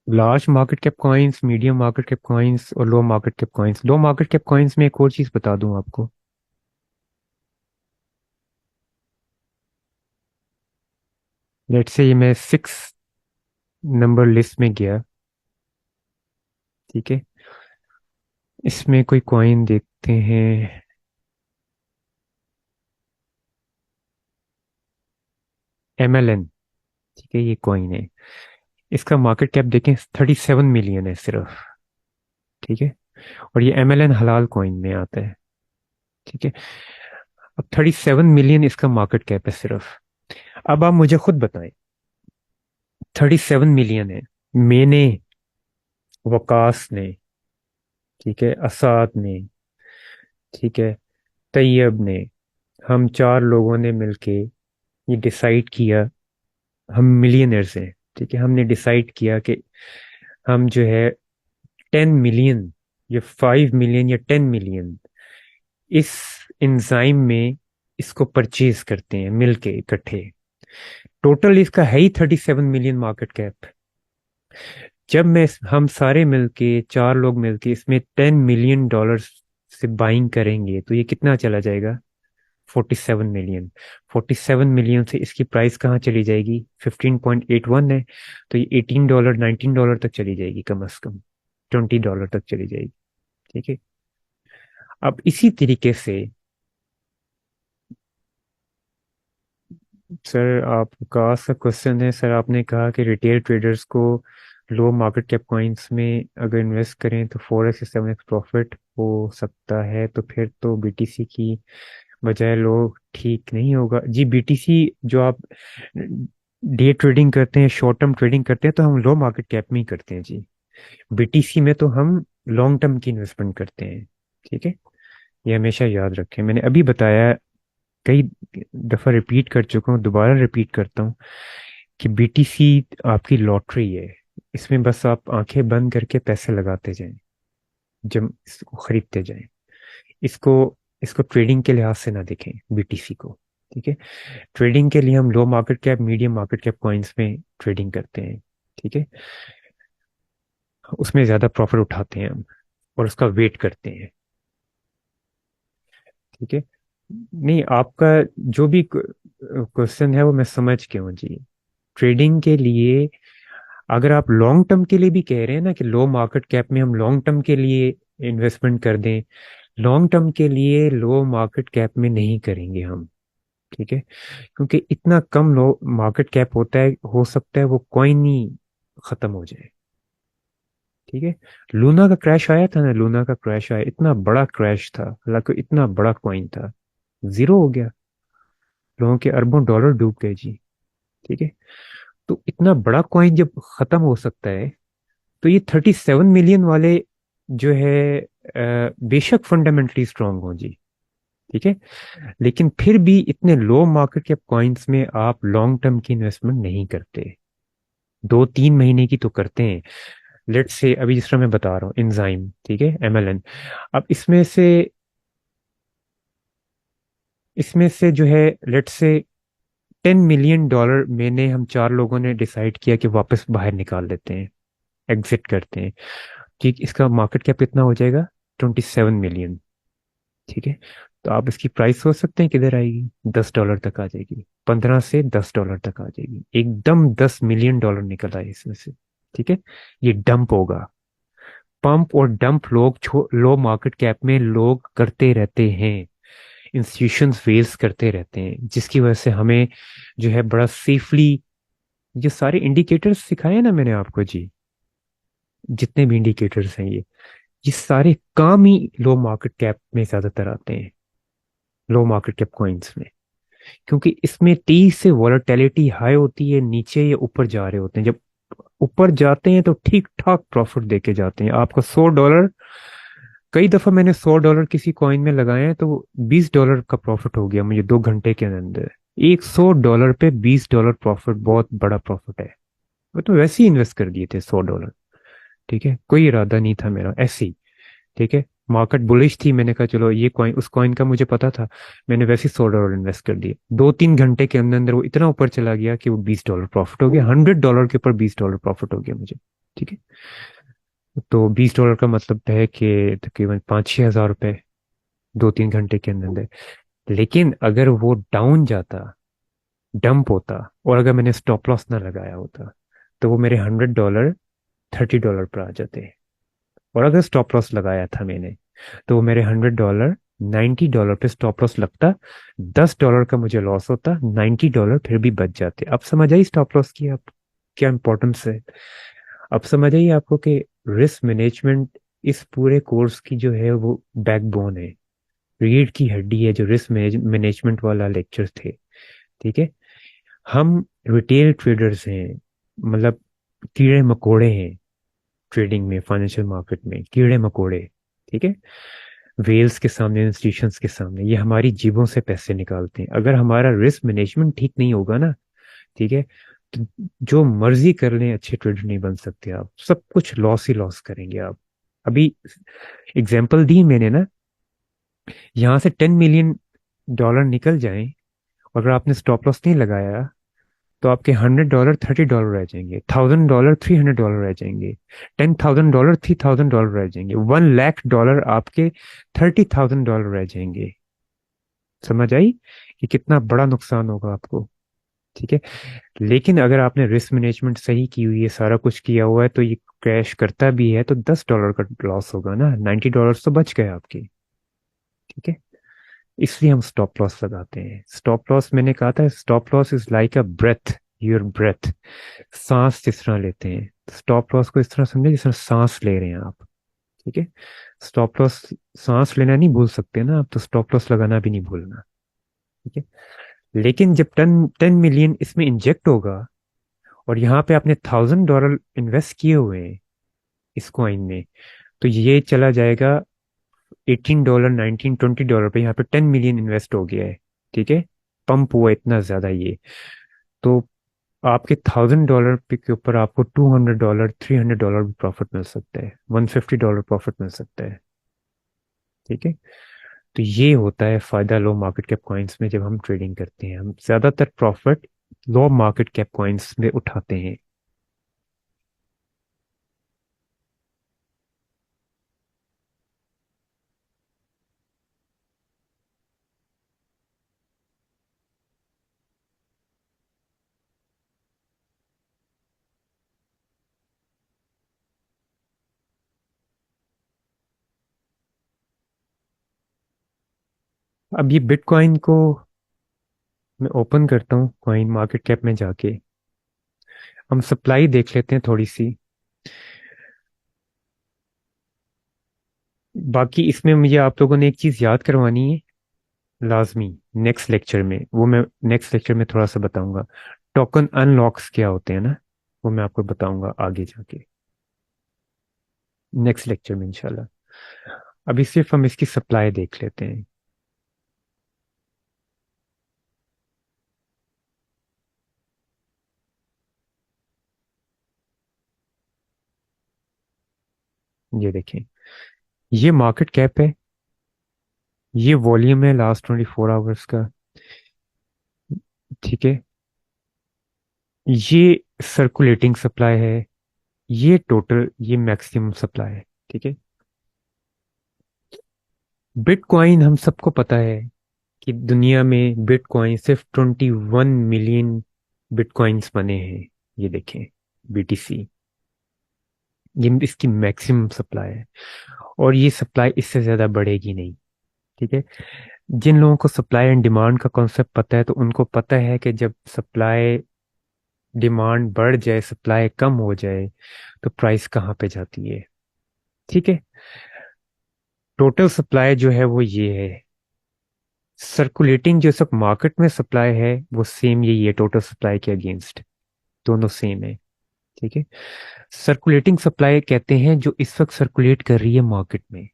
Large market cap coins, medium market cap coins और लो मार्केट कैप कॉइन्स। लो मार्केट कैप कॉइन्स में एक और चीज बता दूं आपको। लेट्स से ये मैं 6 नंबर लिस्ट में गया। ठीक है। इसमें कोई कॉइन देखते हैं। एमएलएन। ठीक है, ये कॉइन है। इसका मार्केट कैप देखें, 37 मिलियन है सिर्फ। ठीक है। और ये एमएलएन हलाल कॉइन में आता है। ठीक है। अब 37 मिलियन इसका मार्केट कैप है सिर्फ। अब आप मुझे खुद बताएं, 37 मिलियन है। मैंने, वकास ने, ठीक है, असाद ने, ठीक है, तैयब ने, हम 4 लोगों ने मिलके ये डिसाइड किया। हम मिलियनर्स हैं। ठीक है, हमने डिसाइड किया कि हम जो है 10 मिलियन या 5 मिलियन या 10 मिलियन इस एंजाइम में इसको परचेज करते हैं मिलके इकट्ठे। टोटल इसका है ही 37 मिलियन मार्केट कैप। जब हम सारे मिलके, 4 लोग मिलके इसमें $10 मिलियन से बाइंग करेंगे, तो ये कितना चला जाएगा? 47 मिलियन। 47 मिलियन से इसकी प्राइस कहाँ चली जाएगी? 15.81 है। तो ये $18, $19 तक चली जाएगी कम अज कम। $20 तक चली जाएगी। ठीक है। अब इसी तरीके से, सर आपका का क्वेश्चन है, सर आपने कहा कि रिटेल ट्रेडर्स को लो मार्केट कैप कॉइन्स में अगर इन्वेस्ट करें तो 4x से 7x प्रॉफिट हो सकता है, तो फिर तो बीटीसी की बजाय लो ठीक नहीं होगा जी? बीटीसी जो आप डे ट्रेडिंग करते हैं, शॉर्ट टर्म ट्रेडिंग करते हैं, तो हम लो मार्केट कैप में ही करते हैं जी। बीटीसी में तो हम लॉन्ग टर्म की इन्वेस्टमेंट करते हैं। ठीक है, ये हमेशा याद रखें। मैंने अभी बताया, कई दफा रिपीट कर चुका हूँ, दोबारा रिपीट करता हूँ कि बीटीसी आपकी लॉटरी है। इसमें बस आप आंखें बंद करके पैसे लगाते जाएं, जब इसको खरीदते जाएं। इसको इसको ट्रेडिंग के लिहाज से ना देखें बीटीसी को। ठीक है। ट्रेडिंग के लिए हम low market cap, medium market cap coins में ट्रेडिंग करते हैं। ठीक है। उसमें ज्यादा प्रॉफिट उठाते हैं हम, और उसका वेट करते हैं। ठीक है। नहीं, आपका जो भी क्वेश्चन है वो मैं समझ के हूँ जी। ट्रेडिंग के लिए अगर आप लॉन्ग टर्म के लिए भी कह रहे हैं ना कि लो मार्केट कैप में हम लॉन्ग टर्म के लिए इन्वेस्टमेंट कर दें, लॉन्ग टर्म के लिए लो मार्केट कैप में नहीं करेंगे हम। ठीक है, क्योंकि इतना कम लो मार्केट कैप होता है, हो सकता है वो कॉइन ही खत्म हो जाए। ठीक है, लूना का क्रैश आया था ना, लूना का क्रैश आया, इतना बड़ा क्रैश था, हालांकि इतना बड़ा कॉइन था, जीरो हो गया, लोगों के अरबों डॉलर डूब गए जी। ठीक है, तो इतना बड़ा कॉइन जब खत्म हो सकता है, तो ये 37 मिलियन वाले जो है बेशक फंडामेंटली स्ट्रांग हो जी। ठीक है, लेकिन फिर भी इतने लो मार्केट कैप कॉइन्स में आप लॉन्ग टर्म की इन्वेस्टमेंट नहीं करते, 2-3 महीने की तो करते हैं। लेट्स से अभी जिस तरह मैं बता रहा हूँ इंजाइम, ठीक है, एमएलएन, अब इसमें से जो है लेट्स से $10 मिलियन मैंने हम चार लोगों ने डिसाइड किया कि वापस बाहर निकाल लेते हैं, एग्जिट करते हैं। ठीक, इसका मार्केट कैप कितना हो जाएगा? 27 मिलियन। ठीक है, तो आप इसकी प्राइस सोच सकते हैं किधर आएगी? $10 तक आ जाएगी, 15 से $10 तक आ जाएगी, एकदम $10 मिलियन निकल आए इसमें से। ठीक है, ये डंप होगा। पंप और डंप लोग लो मार्केट कैप में लोग करते रहते हैं, इंस्टीट्यूशंस फेल्स करते रहते हैं, जिसकी वजह से हमें जो है बड़ा सेफली, ये सारे इंडिकेटर्स सिखाए हैं ना मैंने आपको जी, जितने भी इंडिकेटर्स हैं ये सारे काम ही लो मार्केट कैप में ज्यादातर आते हैं, लो मार्केट कैप कॉइन्स में, क्योंकि इसमें तेजी से वॉलेटिलिटी हाई होती है, नीचे या ऊपर जा रहे होते हैं। जब ऊपर जाते हैं तो ठीक ठाक प्रॉफिट देके जाते हैं आपको। $100, कई दफा मैंने $100 किसी कॉइन में लगाए हैं तो $20 का प्रॉफिट हो गया मुझे 2 घंटे के अंदर। एक $100 पे $20 प्रॉफिट बहुत बड़ा प्रॉफिट है। वो तो वैसे ही इन्वेस्ट कर दिए थे $100। ठीक है, कोई इरादा नहीं था मेरा, ऐसे ही। ठीक है, मार्केट बुलिश थी, मैंने कहा चलो ये कॉइन, उस कॉइन का मुझे पता था, मैंने वैसे ही $100 इन्वेस्ट कर दिए। 2-3 घंटे के अंदर अंदर वो इतना ऊपर चला गया कि वो $20 प्रॉफिट हो गया, $100 के ऊपर $20 प्रॉफिट हो गया मुझे। ठीक है, तो $20 का मतलब है कि तकरीबन 5-6 हज़ार रुपए 2-3 घंटे के अंदर अंदर। लेकिन अगर वो डाउन जाता, डंप होता, और अगर मैंने स्टॉप लॉस ना लगाया होता, तो वो मेरे $100 $30 पर आ जाते। और अगर स्टॉप लॉस लगाया था मैंने, तो वो मेरे $100 $90 पे स्टॉप लॉस लगता, $10 का मुझे लॉस होता, $90 फिर भी बच जाते। अब समझ आई स्टॉप लॉस की आप क्या इंपॉर्टेंस है? अब समझ आई आपको कि रिस्क मैनेजमेंट इस पूरे कोर्स की जो है वो बैकबोन है, रीढ़ की हड्डी है, जो रिस्क मैनेजमेंट वाला लेक्चर थे। ठीक है, हम रिटेल ट्रेडर्स हैं, मतलब कीड़े मकोड़े हैं ट्रेडिंग में, फाइनेंशियल मार्केट में कीड़े मकोड़े। ठीक है, वेल्स के सामने, इंस्टीट्यूशंस के सामने ये हमारी जेबों से पैसे निकालते हैं। अगर हमारा रिस्क मैनेजमेंट ठीक नहीं होगा ना, ठीक है, तो जो मर्जी कर लें अच्छे ट्रेडर नहीं बन सकते आप, सब कुछ लॉस ही लॉस करेंगे आप। अभी एग्जाम्पल दी मैंने ना, यहाँ से $10 मिलियन निकल जाएं, अगर आपने स्टॉप लॉस नहीं लगाया, तो आपके $100 $30 रह जाएंगे, $1000 $300 रह जाएंगे, $10,000 $3,000 रह जाएंगे, $1,00,000 आपके $30,000 रह जाएंगे। समझ आई कि कितना बड़ा नुकसान होगा आपको? ठीक है, लेकिन अगर आपने रिस्क मैनेजमेंट सही की हुई है, सारा कुछ किया हुआ है, तो ये क्रैश करता भी है तो $10 का लॉस होगा ना, $90 तो बच गए आपके। ठीक है, इसलिए हम स्टॉप लॉस लगाते हैं। स्टॉप लॉस, मैंने कहा था, stop loss is like a breath, your breath, सांस जिस तरह लेते हैं, स्टॉप लॉस को इस तरह समझे जिस तरह सांस ले रहे हैं आप। ठीक है, स्टॉप लॉस, सांस लेना नहीं भूल सकते ना आप, तो स्टॉप लॉस लगाना भी नहीं भूलना। ठीक है, लेकिन जब 10 10 मिलियन इसमें इंजेक्ट होगा, और यहाँ पे आपने $1,000 इन्वेस्ट किए हुए हैं इस कॉइन में, तो ये चला जाएगा $18 $19 $20 पे, यहाँ पे 10 मिलियन इन्वेस्ट हो गया है। ठीक है, पंप हुआ इतना ज्यादा ये, तो आपके $1,000 पे के ऊपर आपको $200 $300 भी प्रॉफिट मिल सकता है, $150 प्रॉफिट मिल सकता है। ठीक है, तो ये होता है फायदा लो मार्केट कैप कॉइन्स में। जब हम ट्रेडिंग करते हैं, हम ज्यादातर प्रॉफिट लो मार्केट कैप कॉइन्स में उठाते हैं। अब ये बिटकॉइन को मैं ओपन करता हूँ कॉइन मार्केट कैप में जाके। हम सप्लाई देख लेते हैं थोड़ी सी। बाकी इसमें मुझे आप लोगों ने एक चीज़ याद करवानी है लाजमी, नेक्स्ट लेक्चर में, वो मैं नेक्स्ट लेक्चर में थोड़ा सा बताऊंगा। टोकन अनलॉक्स क्या होते हैं ना, वो मैं आपको बताऊंगा आगे जाके, नेक्स्ट लेक्चर में इंशाल्लाह। अभी सिर्फ हम इसकी सप्लाई देख लेते हैं। ये देखें, ये मार्केट कैप है, ये वॉल्यूम है लास्ट 24 आवर्स का। ठीक है, ये सर्कुलेटिंग सप्लाई है, ये टोटल, ये मैक्सिमम सप्लाई है। ठीक है, बिटकॉइन हम सबको पता है कि दुनिया में बिटकॉइन सिर्फ 21 मिलियन बिटकॉइंस बने हैं। ये देखें, बीटीसी, ये इसकी मैक्सिमम सप्लाई है, और ये सप्लाई इससे ज्यादा बढ़ेगी नहीं। ठीक है, जिन लोगों को सप्लाई एंड डिमांड का कॉन्सेप्ट पता है तो उनको पता है कि जब सप्लाई डिमांड बढ़ जाए, सप्लाई कम हो जाए, तो प्राइस कहाँ पे जाती है। ठीक है, टोटल सप्लाई जो है वो ये है। सर्कुलेटिंग जो सब मार्केट में सप्लाई है वो सेम यही है टोटल सप्लाई के अगेंस्ट, दोनों सेम है। ठीक है, सर्कुलेटिंग सप्लाई कहते हैं जो इस वक्त सर्कुलेट कर रही है मार्केट में,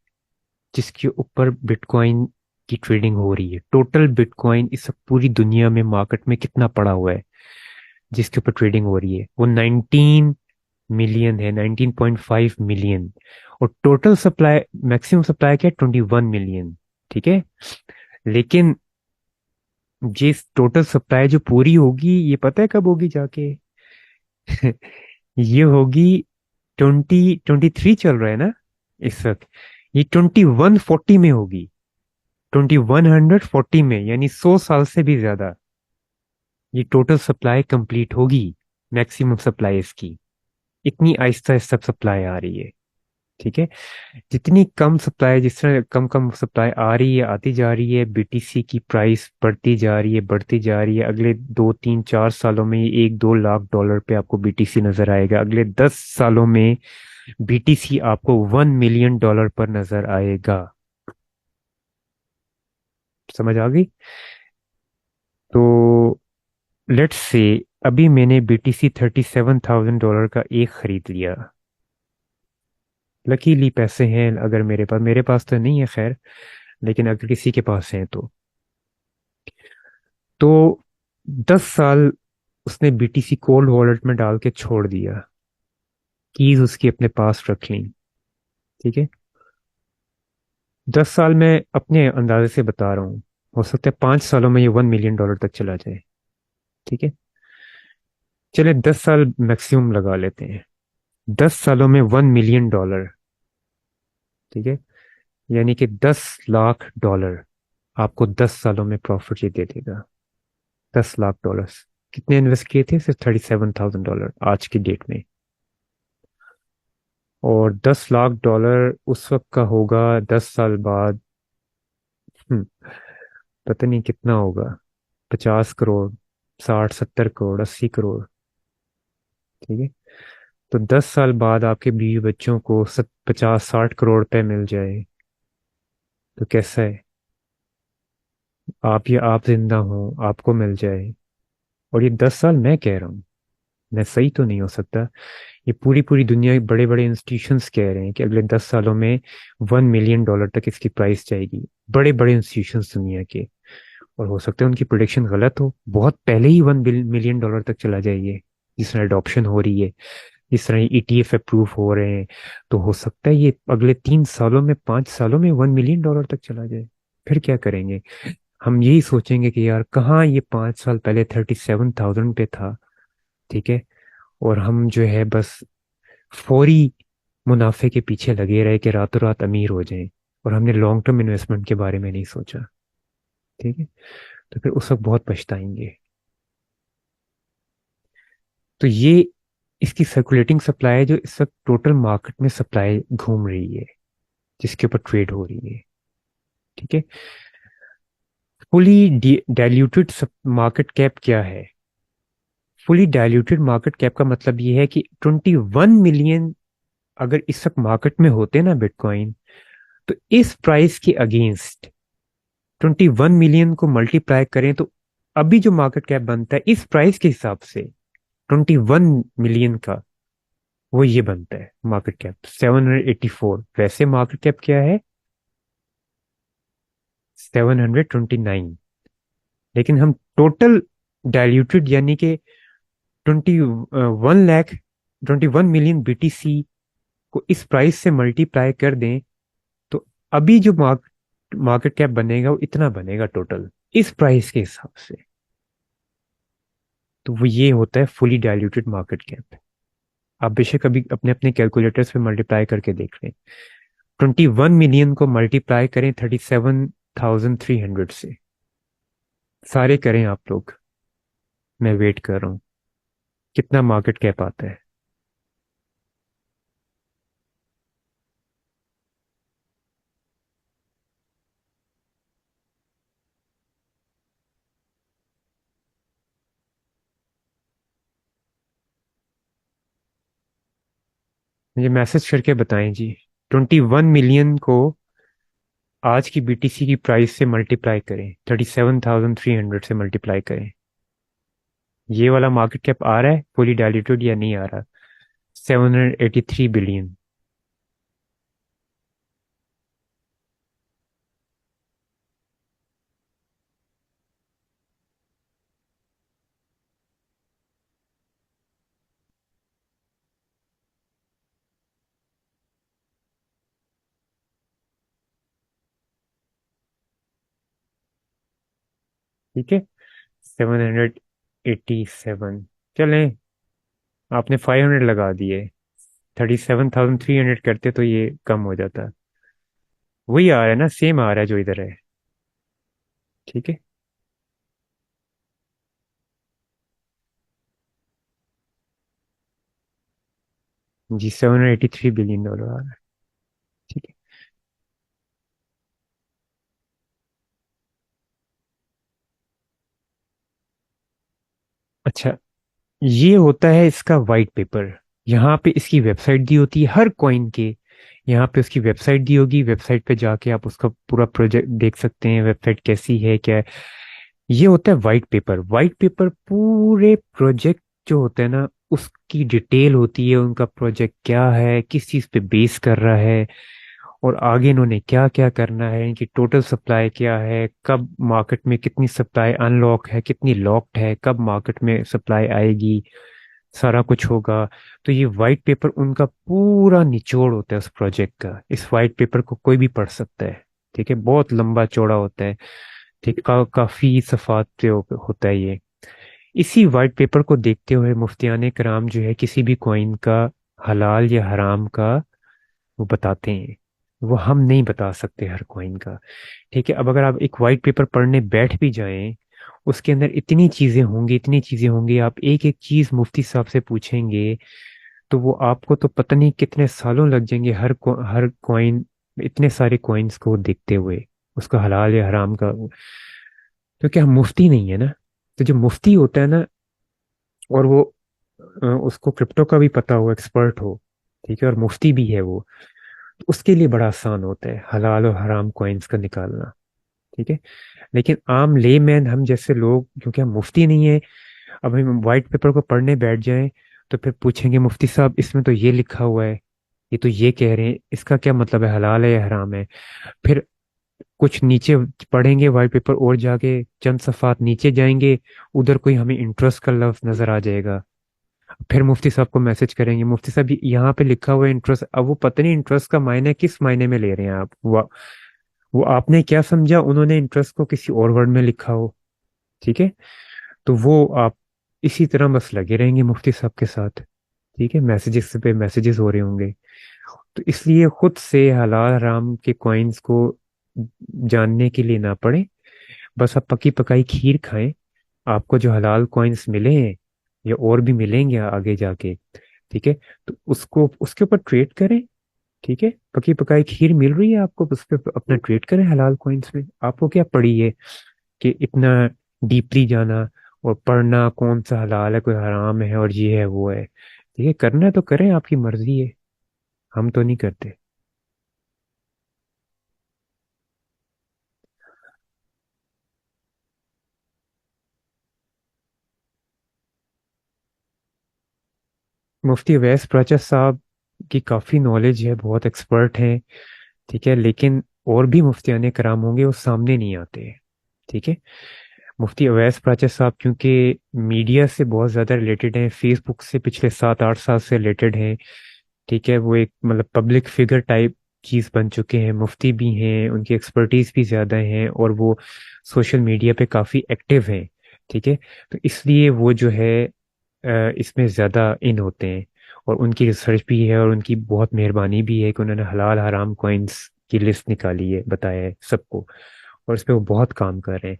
जिसके ऊपर बिटकॉइन की ट्रेडिंग हो रही है। टोटल बिटकॉइन इस वक्त पूरी दुनिया में मार्केट में कितना पड़ा हुआ है जिसके ऊपर ट्रेडिंग हो रही है, वो 19 मिलियन है, 19.5 मिलियन। और टोटल सप्लाई, मैक्सिमम सप्लाई क्या है, 21 मिलियन। ठीक है, लेकिन जिस टोटल सप्लाई जो पूरी होगी, ये पता है कब होगी जाके? ये होगी, 2023 चल रहा है ना इस वक्त, ये 2140 में होगी, 2140 में, यानी 100 साल से भी ज्यादा ये टोटल सप्लाई कंप्लीट होगी। मैक्सिमम सप्लाई इसकी, इतनी आहिस्ता आहिस्ता सप्लाई आ रही है। ठीक है, जितनी कम सप्लाई, जिस तरह कम कम सप्लाई आ रही है, आती जा रही है, बीटीसी की प्राइस बढ़ती जा रही है, बढ़ती जा रही है। अगले 2 3 4 सालों में ये 1 2 लाख डॉलर पे आपको बीटीसी नजर आएगा। अगले 10 सालों में बीटीसी आपको 1 मिलियन डॉलर पर नजर आएगा। समझ आ गई? तो लेट्स से अभी मैंने बीटीसी $37,000 का एक खरीद लिया। लकीली पैसे हैं अगर मेरे पास तो नहीं है खैर, लेकिन अगर किसी के पास है तो 10 साल उसने बीटीसी कोल्ड वॉलेट में डाल के छोड़ दिया, कीज उसकी अपने पास रख ली। ठीक है, 10 साल में अपने अंदाजे से बता रहा हूँ, हो सकता है 5 सालों में ये 1 मिलियन डॉलर तक चला जाए। ठीक है, चले 10 साल मैक्सिमम लगा लेते हैं, 10 सालों में 1 मिलियन डॉलर। ठीक है, यानी कि 10 लाख डॉलर आपको 10 सालों में प्रॉफिट ये दे देगा। 10 लाख डॉलर कितने इन्वेस्ट किए थे? सिर्फ $37,000 आज की डेट में। और 10 लाख डॉलर उस वक्त का होगा 10 साल बाद, हम्म, पता नहीं कितना होगा, 50 करोड़, 60 70 करोड़, 80 करोड़। ठीक है, तो 10 साल बाद आपके बीवी बच्चों को 50 60 करोड़ रुपए मिल जाए, तो कैसा है? आप, ये आप जिंदा हो, आपको मिल जाए, और ये 10 साल मैं कह रहा हूँ, मैं सही तो नहीं हो सकता। ये पूरी पूरी दुनिया के बड़े बड़े इंस्टीट्यूशंस कह रहे हैं कि अगले 10 सालों में 1 मिलियन डॉलर तक इसकी प्राइस जाएगी। बड़े बड़े इंस्टीट्यूशंस दुनिया के। और हो सकता है उनकी प्रोडिक्शन गलत हो, बहुत पहले ही 1 मिलियन डॉलर तक चला जाइए, जिस तरह अडॉप्शन हो रही है, जिस तरह ईटीएफ अप्रूव हो रहे हैं। तो हो सकता है ये अगले 3 सालों में, 5 सालों में 1 मिलियन डॉलर तक चला जाए। फिर क्या करेंगे? हम यही सोचेंगे कि यार कहाँ ये 5 साल पहले 37,000 पे था। ठीक है, और हम जो है बस फौरी मुनाफे के पीछे लगे रहे कि रातों रात अमीर हो जाएं, और हमने लॉन्ग टर्म इन्वेस्टमेंट के बारे में नहीं सोचा। ठीक है, तो फिर उस वक्त बहुत पछताएंगे। तो ये इसकी सर्कुलेटिंग सप्लाई है जो इस वक्त टोटल मार्केट में सप्लाई घूम रही है, जिसके ऊपर ट्रेड हो रही है। ठीक है, फुली डाइल्यूटेड मार्केट कैप क्या है? फुली डाइल्यूटेड मार्केट कैप का मतलब ये है कि 21 मिलियन अगर इस वक्त मार्केट में होते ना बिटकॉइन, तो इस प्राइस के अगेंस्ट 21 मिलियन को मल्टीप्लाई करें तो अभी जो मार्केट कैप बनता है इस प्राइस के हिसाब से 21 मिलियन का, वो ये बनता है मार्केट कैप 784। वैसे मार्केट कैप क्या है? 729। लेकिन हम टोटल डाइल्यूटेड यानी कि 21 लाख 21 मिलियन बीटीसी को इस प्राइस से मल्टीप्लाई कर दें तो अभी जो मार्केट कैप बनेगा वो इतना बनेगा टोटल इस प्राइस के हिसाब से। तो वो ये होता है फुली डाइल्यूटेड मार्केट कैप। आप बेशक अभी अपने अपने कैलकुलेटर्स पे मल्टीप्लाई करके देख लें। 21 मिलियन को मल्टीप्लाई करें 37,300 से। सारे करें आप लोग, मैं वेट कर रहा हूँ कितना मार्केट कैप आता है। मुझे मैसेज करके बताएं जी। 21 मिलियन को आज की बीटीसी की प्राइस से मल्टीप्लाई करें, 37,300 से मल्टीप्लाई करें। ये वाला मार्केट कैप आ रहा है फुली डाइल्यूटेड या नहीं आ रहा? 783 बिलियन। ठीक है, 787। चलें, आपने 500 लगा दिए। 37,300 करते तो ये कम हो जाता। वही आ रहा है ना, सेम आ रहा है जो इधर है। ठीक है जी, $783 बिलियन आ रहा है। ठीक है। अच्छा, ये होता है इसका वाइट पेपर। यहाँ पे इसकी वेबसाइट दी होती है हर कॉइन के। यहाँ पे उसकी वेबसाइट दी होगी, वेबसाइट पे जाके आप उसका पूरा प्रोजेक्ट देख सकते हैं, वेबसाइट कैसी है क्या है। ये होता है वाइट पेपर। वाइट पेपर पूरे प्रोजेक्ट जो होते हैं ना उसकी डिटेल होती है, उनका प्रोजेक्ट क्या है, किस चीज़ पे बेस कर रहा है, और आगे इन्होंने क्या क्या करना है, इनकी टोटल सप्लाई क्या है, कब मार्केट में कितनी सप्लाई अनलॉक है, कितनी लॉक्ड है, कब मार्केट में सप्लाई आएगी, सारा कुछ होगा। तो ये वाइट पेपर उनका पूरा निचोड़ होता है उस प्रोजेक्ट का। इस वाइट पेपर को कोई भी पढ़ सकता है। ठीक है, बहुत लंबा चौड़ा होता है। ठीक, काफी सफात पे होता है ये। इसी वाइट पेपर को देखते हुए मुफ्तियाने कराम जो है किसी भी कॉइन का हलाल या हराम का वो बताते हैं। वो हम नहीं बता सकते हर कॉइन का। ठीक है, अब अगर आप एक वाइट पेपर पढ़ने बैठ भी जाएं, उसके अंदर इतनी चीजें होंगी, इतनी चीजें होंगी, आप एक एक चीज मुफ्ती साहब से पूछेंगे तो वो आपको तो पता नहीं कितने सालों लग जाएंगे हर कॉइन, इतने सारे कॉइन्स को देखते हुए उसका हलाल या हराम का। क्योंकि हम मुफ्ती नहीं है ना। तो जो मुफ्ती होता है ना, और वो उसको क्रिप्टो का भी पता हो, एक्सपर्ट हो, ठीक है, और मुफ्ती भी है वो, तो उसके लिए बड़ा आसान होता है हलाल और हराम कॉइन्स का निकालना। ठीक है। लेकिन आम लेमैन हम जैसे लोग, क्योंकि हम मुफ्ती नहीं है, अब हम वाइट पेपर को पढ़ने बैठ जाएं तो फिर पूछेंगे मुफ्ती साहब इसमें तो ये लिखा हुआ है, ये तो ये कह रहे हैं, इसका क्या मतलब है, हलाल है या हराम है। फिर कुछ नीचे पढ़ेंगे वाइट पेपर और जाके चंद सफ़ात नीचे जाएंगे, उधर कोई हमें इंटरेस्ट का लफ्ज नजर आ जाएगा। फिर मुफ्ती साहब को मैसेज करेंगे, मुफ्ती साहब यहाँ पे लिखा हुआ है इंटरेस्ट, अब वो पता नहीं इंटरेस्ट का मायने किस मायने में ले रहे हैं आप। वो आपने क्या समझा, उन्होंने इंटरेस्ट को किसी और वर्ड में लिखा हो। ठीक है। तो वो आप इसी तरह बस लगे रहेंगे मुफ्ती साहब के साथ। ठीक है, मैसेजेस पे मैसेजेस हो रहे होंगे। तो इसलिए खुद से हलाल हराम के कॉइन्स को जानने के लिए ना पड़े, बस आप पकी पकाई खीर खाएं। आपको जो हलाल कॉइन्स मिले हैं या और भी मिलेंगे आगे जाके, ठीक है, तो उसको उसके ऊपर ट्रेड करें। ठीक है, पकी पकाई खीर मिल रही है आपको, उस पर अपना ट्रेड करें हलाल कॉइन्स में, आपको क्या पड़ी है। कि इतना डीपली जाना और पढ़ना कौन सा हलाल है कोई हराम है और ये है वो है। ठीक है, करना है तो करें, आपकी मर्जी है, हम तो नहीं करते। मुफ्ती अवैस प्रचा साहब की काफ़ी नॉलेज है, बहुत एक्सपर्ट हैं। ठीक है, लेकिन और भी मुफ्तियाने कराम होंगे, वो सामने नहीं आते। ठीक है, मुफ्ती अवैस प्रचा साहब क्योंकि मीडिया से बहुत ज़्यादा रिलेटेड हैं, फेसबुक से पिछले 7-8 साल से रिलेटेड हैं। ठीक है, वो एक मतलब पब्लिक फिगर टाइप चीज़ बन चुके हैं, मुफ्ती भी हैं, उनकी एक्सपर्टीज भी ज़्यादा हैं, और वो सोशल मीडिया पे काफ़ी एक्टिव हैं। ठीक है, तो इसलिए वो जो है इसमें ज़्यादा इन होते हैं, और उनकी रिसर्च भी है, और उनकी बहुत मेहरबानी भी है कि उन्होंने हलाल हराम कॉइन्स की लिस्ट निकाली है, बताया है सबको, और इस पे वो बहुत काम कर रहे हैं।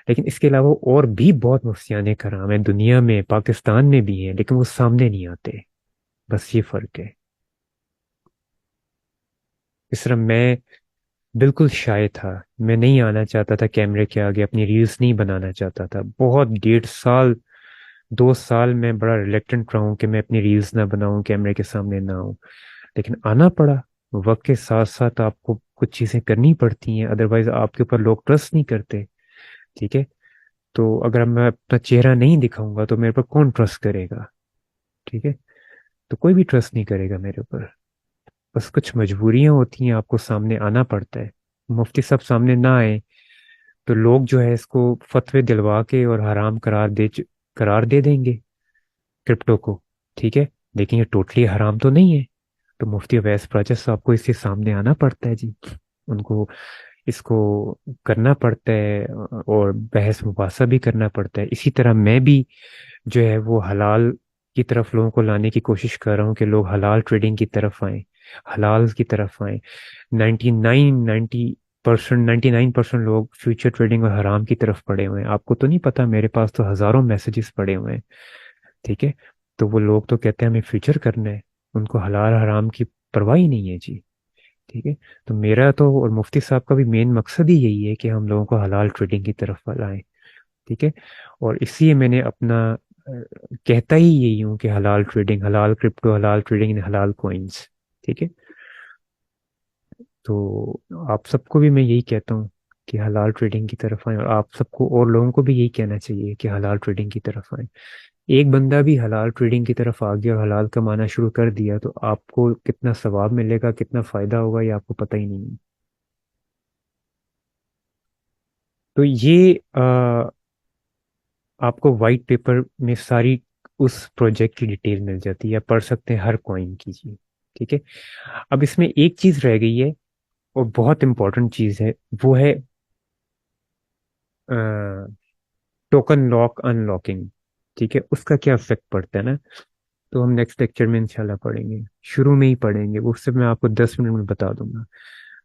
लेकिन इसके अलावा और भी बहुत मुफ्तियाने कराम हैं दुनिया में, पाकिस्तान में भी हैं, लेकिन वो सामने नहीं आते। बस ये फ़र्क है। इस तरह मैं बिल्कुल शाय था, मैं नहीं आना चाहता था कैमरे के आगे, अपनी रील्स नहीं बनाना चाहता था, बहुत 1.5 साल 2 साल मैं बड़ा रिलेक्टेंट रहा हूँ कि मैं अपनी रील्स ना बनाऊं, कैमरे के सामने ना आऊं। लेकिन आना पड़ा। वक्त के साथ साथ आपको कुछ चीज़ें करनी पड़ती हैं, अदरवाइज आपके ऊपर लोग ट्रस्ट नहीं करते। ठीक है, तो अगर मैं अपना चेहरा नहीं दिखाऊंगा तो मेरे पर कौन ट्रस्ट करेगा। ठीक है, तो कोई भी ट्रस्ट नहीं करेगा मेरे ऊपर। बस कुछ मजबूरियां होती हैं, आपको सामने आना पड़ता है। मुफ्ती साहब सामने ना आए तो लोग जो है इसको फतवे दिलवा के और हराम करार दे देंगे क्रिप्टो को। ठीक है, लेकिन ये टोटली हराम तो नहीं है। तो मुफ्ती अवैस प्रोजेक्ट साहब को इसके सामने आना पड़ता है जी, उनको इसको करना पड़ता है, और बहस मुबासा भी करना पड़ता है। इसी तरह मैं भी जो है वो हलाल की तरफ लोगों को लाने की कोशिश कर रहा हूँ कि लोग हलाल ट्रेडिंग की तरफ आए, हलाल की तरफ आए। 99% लोग फ्यूचर ट्रेडिंग और हराम की तरफ पड़े हुए हैं, आपको तो नहीं पता, मेरे पास तो हजारों मैसेजेस पड़े हुए हैं। ठीक है, तो वो लोग तो कहते हैं हमें फ्यूचर करना है, उनको हलाल हराम की परवाह ही नहीं है जी। ठीक है, तो मेरा तो और मुफ्ती साहब का भी मेन मकसद ही यही है कि हम लोगों को हलाल ट्रेडिंग की तरफ लाएं। ठीक है, और इसलिए मैंने अपना कहता ही यही हूँ कि हलाल ट्रेडिंग, हलाल क्रिप्टो, हलाल ट्रेडिंग इन हलाल कॉइन्स। ठीक है, तो आप सबको भी मैं यही कहता हूँ कि हलाल ट्रेडिंग की तरफ आए, और आप सबको और लोगों को भी यही कहना चाहिए कि हलाल ट्रेडिंग की तरफ आए। एक बंदा भी हलाल ट्रेडिंग की तरफ आ गया और हलाल कमाना शुरू कर दिया तो आपको कितना सवाब मिलेगा, कितना फायदा होगा, ये आपको पता ही नहीं है। तो ये आपको वाइट पेपर में सारी उस प्रोजेक्ट की डिटेल मिल जाती है, पढ़ सकते हैं हर कॉइन की जी। ठीक है, अब इसमें एक चीज रह गई है, और बहुत इंपॉर्टेंट चीज है, वो है टोकन लॉक अनलॉकिंग। ठीक है, उसका क्या इफेक्ट पड़ता है ना, तो हम नेक्स्ट लेक्चर में इंशाल्लाह पढ़ेंगे, शुरू में ही पढ़ेंगे, उससे मैं आपको 10 मिनट में बता दूंगा।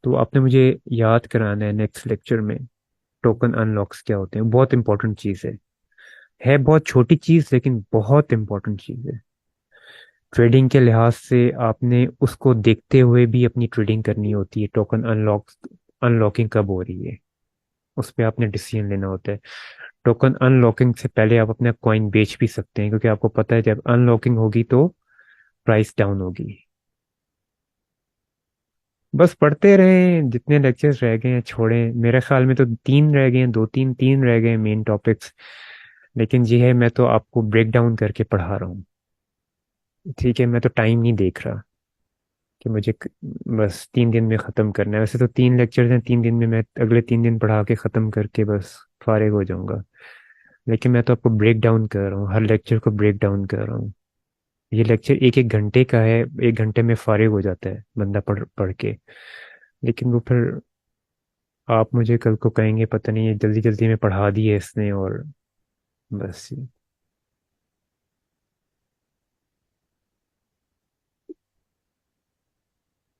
तो आपने मुझे याद कराना है नेक्स्ट लेक्चर में टोकन अनलॉक्स क्या होते हैं, बहुत इंपॉर्टेंट चीज़ है बहुत छोटी चीज़ लेकिन बहुत इंपॉर्टेंट चीज़ है। ट्रेडिंग के लिहाज से आपने उसको देखते हुए भी अपनी ट्रेडिंग करनी होती है, टोकन अनलॉकिंग कब हो रही है, उस पर आपने डिसीजन लेना होता है। टोकन अनलॉकिंग से पहले आप अपना कॉइन बेच भी सकते हैं, क्योंकि आपको पता है जब अनलॉकिंग होगी तो प्राइस डाउन होगी। बस पढ़ते रहें, जितने लेक्चर्स रह गए हैं छोड़ें, मेरे ख्याल में तो 3 रह गए हैं, 2-3 3 रह गए हैं मेन टॉपिक्स। लेकिन ये है, मैं तो आपको ब्रेक डाउन करके पढ़ा रहा हूँ। ठीक है, मैं तो टाइम नहीं देख रहा कि मुझे बस 3 दिन में ख़त्म करना है। वैसे तो 3 लेक्चर्स हैं, 3 दिन में मैं अगले 3 दिन पढ़ा के ख़त्म करके बस फारिग हो जाऊंगा। लेकिन मैं तो आपको ब्रेक डाउन कर रहा हूँ, हर लेक्चर को ब्रेक डाउन कर रहा हूँ। ये लेक्चर 1-1 घंटे का है, 1 घंटे में फारिग हो जाता है बंदा पढ़ पढ़ के। लेकिन वो फिर आप मुझे कल को कहेंगे पता नहीं ये जल्दी जल्दी में पढ़ा दी है इसने, और बस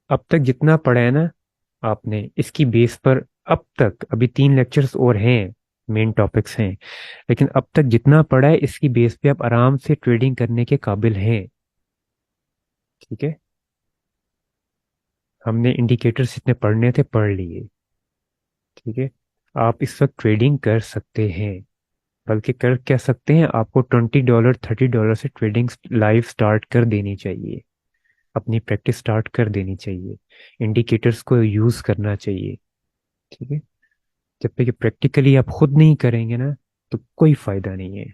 अब तक जितना पढ़ा है ना आपने, इसकी बेस पर अब तक अभी 3 लेक्चर्स और हैं, मेन टॉपिक्स हैं, लेकिन अब तक जितना पढ़ा है इसकी बेस पे आप आराम से ट्रेडिंग करने के काबिल हैं। ठीक है, हमने इंडिकेटर्स जितने पढ़ने थे पढ़ लिए। ठीक है, आप इस वक्त ट्रेडिंग कर सकते हैं, बल्कि कर क्या सकते हैं, आपको $20 $30 से ट्रेडिंग लाइव स्टार्ट कर देनी चाहिए, अपनी प्रैक्टिस स्टार्ट कर देनी चाहिए, इंडिकेटर्स को यूज करना चाहिए। ठीक है। जब तक कि प्रैक्टिकली आप खुद नहीं करेंगे ना, तो कोई फायदा नहीं है।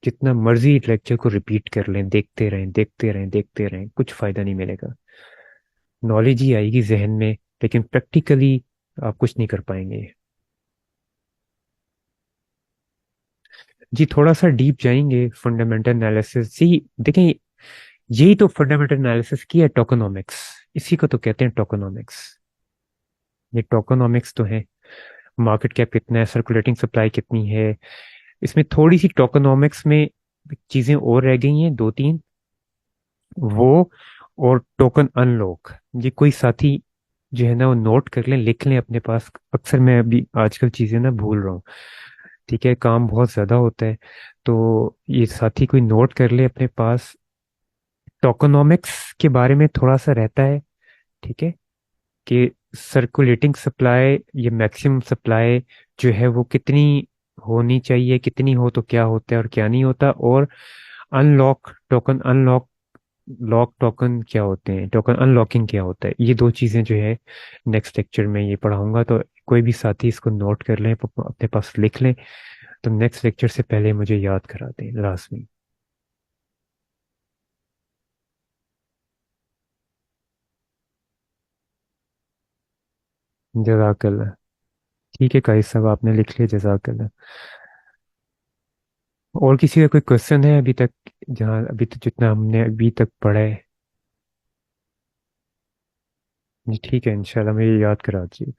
जितना मर्जी लेक्चर को रिपीट कर लें, देखते रहें देखते रहें देखते रहें, कुछ फायदा नहीं मिलेगा। नॉलेज ही आएगी जहन में, लेकिन प्रैक्टिकली आप कुछ नहीं कर पाएंगे। जी थोड़ा सा डीप जाएंगे फंडामेंटल एनालिसिस जी। देखें, यही तो फंडामेंटल एनालिसिस की है टोकोनॉमिक्स। इसी को तो कहते हैं टोकोनॉमिक्स। ये टोकोनॉमिक्स तो है, मार्केट कैप कितना है, सर्कुलेटिंग सप्लाई कितनी है। इसमें थोड़ी सी टोकोनॉमिक्स में चीजें और रह गई हैं, दो तीन। वो और टोकन अनलॉक, ये कोई साथी जो है ना वो नोट कर लें, लिख लें अपने पास। अक्सर मैं अभी आजकल चीजें ना भूल रहा हूँ। ठीक है, काम बहुत ज्यादा होता है। तो ये साथी कोई नोट कर ले अपने पास। टोकोनॉमिक्स के बारे में थोड़ा सा रहता है। ठीक है, कि सर्कुलेटिंग सप्लाई, ये मैक्सिमम सप्लाई जो है वो कितनी होनी चाहिए, कितनी हो तो क्या होता है और क्या नहीं होता। और unlock token, unlock lock token क्या होते हैं, टोकन अनलॉकिंग क्या होता है, ये दो चीजें जो है नेक्स्ट लेक्चर में ये पढ़ाऊंगा। तो कोई भी साथी इसको नोट कर लें, अपने पास लिख लें, तो नेक्स्ट लेक्चर से पहले मुझे याद करा दें लास्ट में। जजाकल्ला। ठीक है काइस साहब, आपने लिख लिया, जजाकल्ला। और किसी का कोई क्वेश्चन है अभी तक, जहाँ अभी तक जितना हमने अभी तक पढ़ा है? जी ठीक है, इंशाल्लाह मुझे याद करा दीजिए।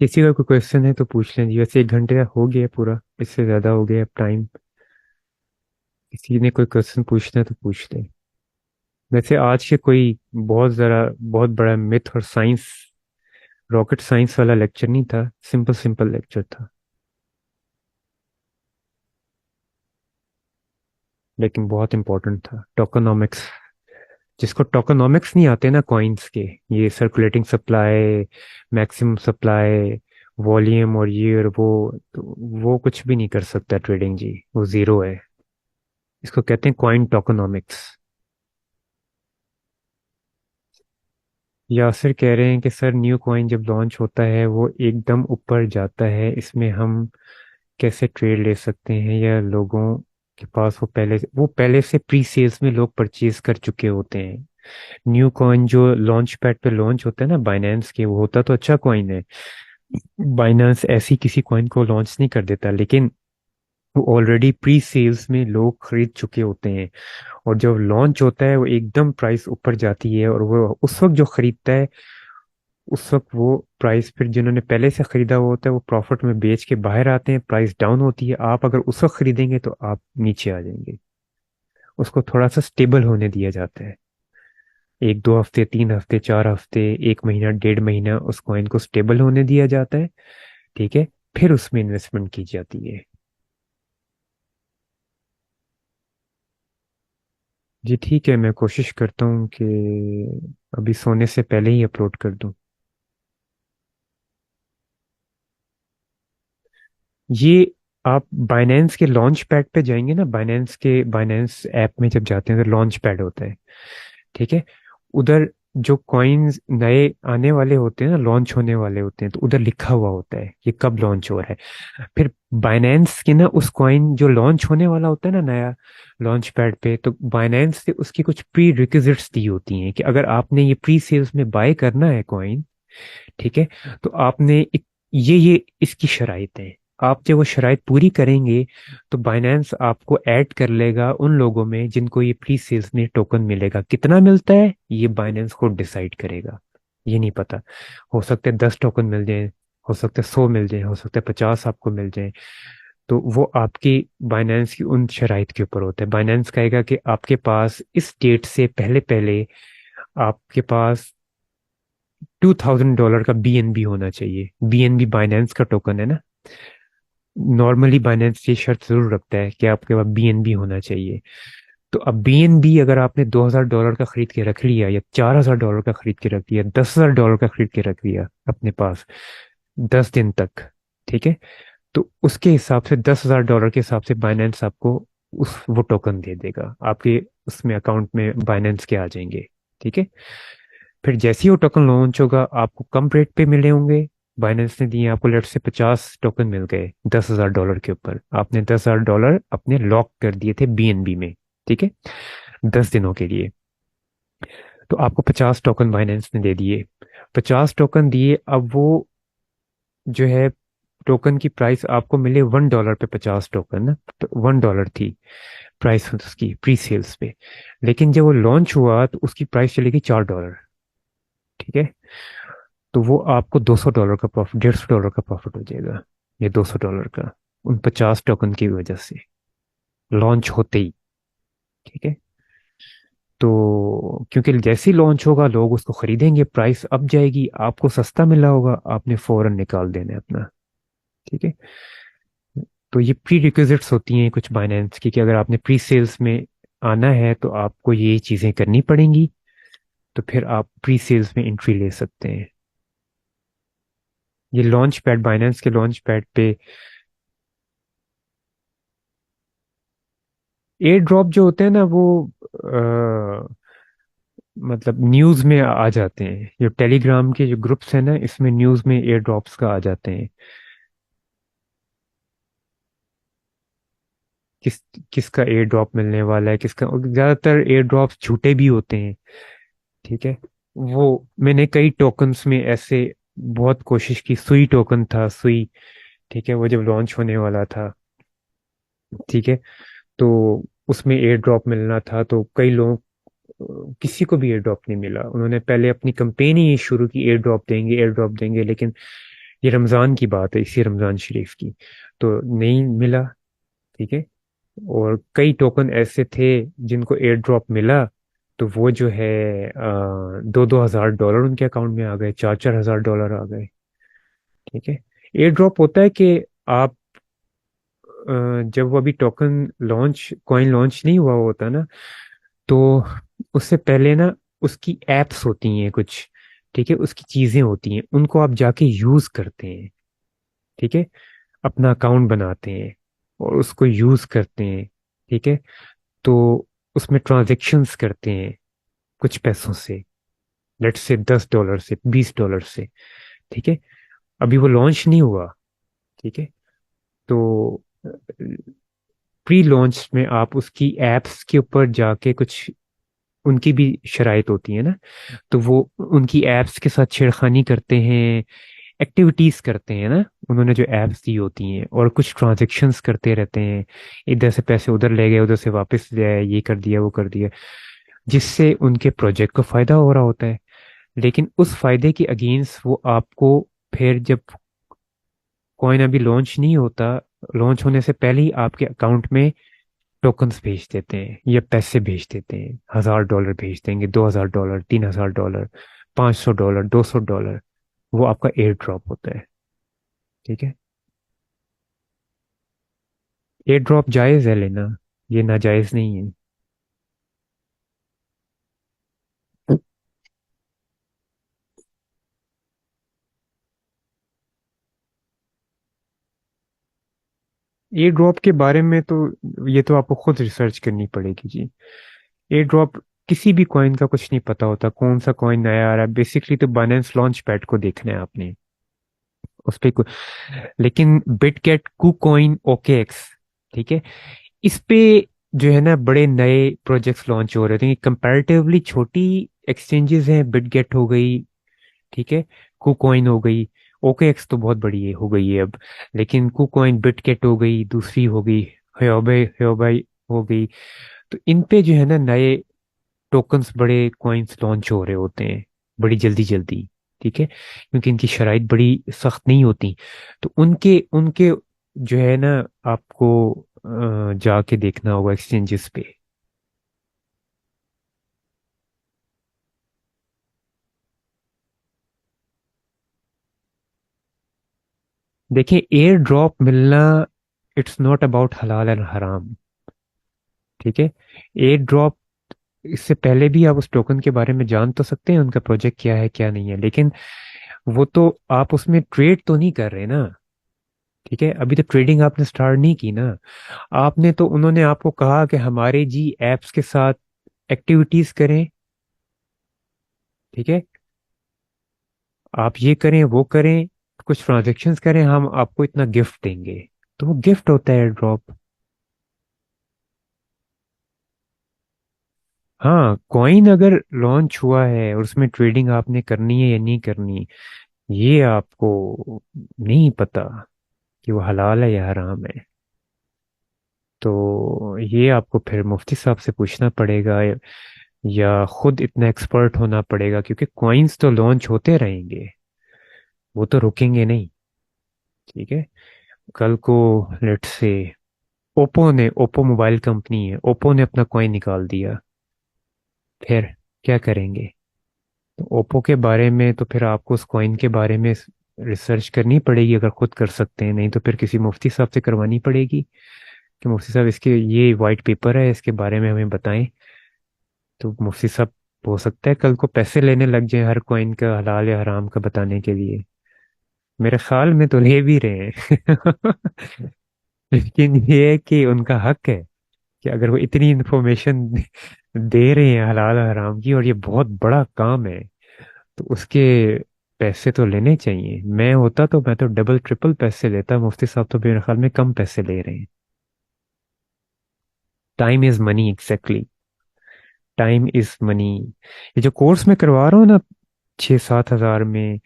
किसी का कोई क्वेश्चन है तो पूछ लें जी। वैसे 1 घंटे का हो गया पूरा, इससे ज़्यादा हो गया अब टाइम। किसी ने कोई क्वेश्चन पूछना है तो पूछ लें। वैसे आज के कोई बहुत ज़रा बहुत बड़ा मिथ और साइंस, रॉकेट साइंस वाला लेक्चर नहीं था, सिंपल सिंपल लेक्चर था, लेकिन बहुत इंपॉर्टेंट था। टोकोनॉमिक्स, जिसको टोकोनॉमिक्स नहीं आते ना कॉइन्स के, ये circulating supply, maximum supply, volume और ये और वो, तो वो कुछ भी नहीं कर सकता ट्रेडिंग जी, वो जीरो है। इसको कहते हैं कॉइन टोकोनॉमिक्स। यासिर कह रहे हैं कि सर न्यू कॉइन जब लॉन्च होता है वो एकदम ऊपर जाता है, इसमें हम कैसे ट्रेड ले सकते हैं, या लोगों के पास वो पहले से प्री सेल्स में लोग परचेज कर चुके होते हैं। न्यू कॉइन जो लॉन्च पैड पे लॉन्च होता है ना बाइनेंस के, वो होता तो अच्छा कॉइन है। बाइनेंस ऐसी किसी कॉइन को लॉन्च नहीं कर देता, लेकिन वो ऑलरेडी प्री सेल्स में लोग खरीद चुके होते हैं। और जब लॉन्च होता है वो एकदम प्राइस ऊपर जाती है, और वो उस वक्त जो खरीदता है, उस वक्त वो प्राइस फिर जिन्होंने पहले से खरीदा हुआ होता है वो प्रॉफिट में बेच के बाहर आते हैं, प्राइस डाउन होती है। आप अगर उस वक्त खरीदेंगे तो आप नीचे आ जाएंगे। उसको थोड़ा सा स्टेबल होने दिया जाता है, 1 2 हफ्ते, 3 हफ्ते, 4 हफ्ते, 1 महीना, 1.5 महीना उस कॉइन को स्टेबल होने दिया जाता है। ठीक है, फिर उसमें इन्वेस्टमेंट की जाती है। जी ठीक है, मैं कोशिश करता हूँ कि अभी सोने से पहले ही अपलोड कर दूँ। ये आप बाइनेंस के लॉन्च पैड पे जाएंगे ना, बाइनेंस ऐप में जब जाते हैं तो लॉन्च पैड होता है। ठीक है, उधर जो कॉइन्स नए आने वाले होते हैं ना, लॉन्च होने वाले होते हैं, तो उधर लिखा हुआ होता है ये कब लॉन्च हो रहा है। फिर बाइनेंस के ना उस कॉइन जो लॉन्च होने वाला होता है ना नया, लॉन्च पैड पे, तो बाइनेंस से उसकी कुछ प्री रिक्विजिट्स दी होती हैं कि अगर आपने ये प्री सेल्स में बाय करना है कॉइन, ठीक है, तो आपने ये इसकी शराइत है। आप जब वो शराइत पूरी करेंगे तो बाइनेंस आपको ऐड कर लेगा उन लोगों में जिनको ये प्री सेल्स में टोकन मिलेगा। कितना मिलता है ये बाइनेंस को डिसाइड करेगा, ये नहीं पता। हो सकता है 10 टोकन मिल जाए, हो सकता है 100 मिल जाए, हो सकता है 50 आपको मिल जाए। तो वो आपकी बाइनेंस की उन शराइत के ऊपर होता है। बाइनेंस कहेगा कि आपके पास इस डेट से पहले पहले आपके पास $2000 का बीएनबी होना चाहिए। बीएनबी बाइनेंस का टोकन है ना। नॉर्मली बाइनेंस ये शर्त जरूर रखता है कि आपके पास बीएनबी होना चाहिए। तो अब बीएनबी अगर आपने $2000 का खरीद के रख लिया, या $4000 का खरीद के रख लिया, $10,000 का खरीद के रख लिया अपने पास 10 दिन तक, ठीक है, तो उसके हिसाब से $10,000 के हिसाब से बाइनेंस आपको उस वो टोकन दे देगा आपके उसमें अकाउंट में, बाइनेंस के आ जाएंगे। ठीक है। फिर जैसे ही वो टोकन लॉन्च होगा आपको कम रेट पे मिले होंगे। बाइनेंस ने दिए आपको, लेट से 50 टोकन मिल गए $10,000 के ऊपर, आपने $10,000 अपने लॉक कर दिए थे बीएनबी में। ठीक है, 10 दिनों के लिए। तो आपको 50 टोकन बाइनेंस ने दे दिए, 50 टोकन दिए। अब वो जो है टोकन की प्राइस आपको मिले $1 पे 50 टोकन ना, तो $1 थी प्राइस उसकी प्री सेल्स पे। लेकिन जब वो लॉन्च हुआ तो उसकी प्राइस चली गई $4। ठीक है, तो वो आपको $200 का प्रॉफिट, $150 का प्रॉफिट हो जाएगा, ये $200 का, उन 50 टोकन की वजह से लॉन्च होते ही। ठीक है, तो क्योंकि जैसे ही लॉन्च होगा लोग उसको खरीदेंगे, प्राइस अप जाएगी, आपको सस्ता मिला होगा, आपने फौरन निकाल देना है अपना। ठीक है, तो ये प्री रिक्विजिट्स होती हैं कुछ बाइनेंस की, कि अगर आपने प्री सेल्स में आना है तो आपको ये चीज़ें करनी पड़ेंगी, तो फिर आप प्री सेल्स में एंट्री ले सकते हैं। ये लॉन्च पैड, बाइनेंस के लॉन्च पैड पे एयर ड्रॉप जो होते हैं ना, वो मतलब न्यूज़ में आ जाते हैं। जो टेलीग्राम के जो ग्रुप्स हैं ना, इसमें न्यूज़ में एयर ड्रॉप्स का आ जाते हैं। किस किसका एयर ड्रॉप मिलने वाला है, किसका, और ज़्यादातर एयर ड्रॉप्स झूठे भी होते हैं। ठीक है, वो मैंने कई टोकन्स में ऐसे बहुत कोशिश की, सुई टोकन था, सुई। ठीक है, वो जब लॉन्च होने वाला था, ठीक है, तो उसमें एयर ड्रॉप मिलना था, तो कई लोग, किसी को भी एयर ड्रॉप नहीं मिला। उन्होंने पहले अपनी कंपेन ही शुरू की, एयर ड्रॉप देंगे, एयर ड्रॉप देंगे, लेकिन ये रमज़ान की बात है, इसी रमज़ान शरीफ की, तो नहीं मिला। ठीक है, और कई टोकन ऐसे थे जिनको एयर ड्रॉप मिला, तो वो जो है 2-2 हज़ार डॉलर उनके अकाउंट में आ गए, 4-4 हज़ार डॉलर आ गए। ठीक है, एयर ड्रॉप होता है कि आप जब वो अभी टोकन लॉन्च, कॉइन लॉन्च नहीं हुआ होता ना, तो उससे पहले ना उसकी एप्स होती हैं कुछ। ठीक है, उसकी चीजें होती हैं, उनको आप जाके यूज करते हैं। ठीक है, अपना अकाउंट बनाते हैं और उसको यूज करते हैं। ठीक है, तो उसमें ट्रांजैक्शंस करते हैं कुछ पैसों से, लेट से $10 से, $20 से। ठीक है, अभी वो लॉन्च नहीं हुआ। ठीक है, तो प्री लॉन्च में आप उसकी एप्स के ऊपर जाके कुछ, उनकी भी शराइत होती है ना, तो वो उनकी एप्स के साथ छेड़खानी करते हैं, एक्टिविटीज करते हैं ना, उन्होंने जो एप्स दी होती हैं, और कुछ ट्रांजैक्शंस करते रहते हैं, इधर से पैसे उधर ले गए, उधर से वापस ले आए, ये कर दिया वो कर दिया, जिससे उनके प्रोजेक्ट को फायदा हो रहा होता है। लेकिन उस फायदे के अगेंस्ट वो आपको, फिर जब कॉइन अभी लॉन्च नहीं होता, लॉन्च होने से पहले ही आपके अकाउंट में टोकन्स भेज देते हैं या पैसे भेज देते हैं, $1,000 भेज देंगे, $2,000, $3,000, $500, $200। वो आपका एयर ड्रॉप होता है। ठीक है, एयर ड्रॉप जायज़ है लेना, ये नाजायज़ नहीं है। एयर ड्रॉप के बारे में तो ये तो आपको खुद रिसर्च करनी पड़ेगी जी। एयर ड्रॉप, किसी भी कॉइन का कुछ नहीं पता होता, कौन सा कॉइन नया आ रहा है, बेसिकली तो बाइनेंस लॉन्च पैड को देखना है आपने, उस पे लेकिन बिटगेट, कुकॉइन, ओकेएक्स, ठीक है, इस पे जो है ना बड़े नए प्रोजेक्ट्स लॉन्च हो रहे थे, कंपैरेटिवली छोटी एक्सचेंजेस हैं, बिटगेट हो गई, ठीक है, कुकॉइन हो गई, ओकेएक्स तो बहुत बड़ी है, हो गई है अब, लेकिन कुकॉइन, बिटगेट हो गई, दूसरी हो गई ह्योबे, ह्योबाई हो गई। तो इन पे जो है ना नए टोकन्स, बड़े कॉइन्स लॉन्च हो रहे होते हैं बड़ी जल्दी जल्दी। ठीक है, क्योंकि इनकी शराइत बड़ी सख्त नहीं होती, तो उनके उनके जो है ना आपको जाके देखना होगा एक्सचेंजेस पे। देखिए, एयर ड्रॉप मिलना, इट्स नॉट अबाउट हलाल एंड हराम। ठीक है। एयर ड्रॉप, इससे पहले भी आप उस टोकन के बारे में जान तो सकते हैं, उनका प्रोजेक्ट क्या है क्या नहीं है, लेकिन वो तो आप उसमें ट्रेड तो नहीं कर रहे ना। ठीक है, अभी तो ट्रेडिंग आपने स्टार्ट नहीं की ना। आपने तो, उन्होंने आपको कहा कि हमारे जी एप्स के साथ एक्टिविटीज करें। ठीक है, आप ये करें वो करें, कुछ ट्रांजेक्शन्स करें, हम आपको इतना गिफ्ट देंगे। तो वो गिफ्ट होता है ड्रॉप। हाँ, कॉइन अगर लॉन्च हुआ है और उसमें ट्रेडिंग आपने करनी है या नहीं करनी, ये आपको नहीं पता कि वो हलाल है या हराम है। तो ये आपको फिर मुफ्ती साहब से पूछना पड़ेगा, या खुद इतना एक्सपर्ट होना पड़ेगा, क्योंकि कॉइन्स तो लॉन्च होते रहेंगे, वो तो रुकेंगे नहीं। ठीक है। कल को लेट से ओप्पो मोबाइल कंपनी है, ओप्पो ने अपना कॉइन निकाल दिया, फिर क्या करेंगे? तो ओप्पो के बारे में तो फिर आपको उस कॉइन के बारे में रिसर्च करनी पड़ेगी, अगर खुद कर सकते हैं, नहीं तो फिर किसी मुफ्ती साहब से करवानी पड़ेगी कि मुफ्ती साहब इसके ये वाइट पेपर है, इसके बारे में हमें बताएं। तो मुफ्ती साहब हो सकता है कल को पैसे लेने लग जाए हर कॉइन का हलाल या हराम का बताने के लिए। मेरे ख्याल में तो ले भी रहे हैं। लेकिन ये है कि उनका हक है कि अगर वो इतनी इंफॉर्मेशन दे रहे हैं हलाल हराम की, और ये बहुत बड़ा काम है, तो उसके पैसे तो लेने चाहिए। मैं होता तो मैं तो डबल ट्रिपल पैसे लेता, मुफ्ती साहब तो मेरे ख्याल में कम पैसे ले रहे हैं। Time is money, exactly. Time is money. ये जो कोर्स में करवा रहा हूँ ना, 6-7 हज़ार में,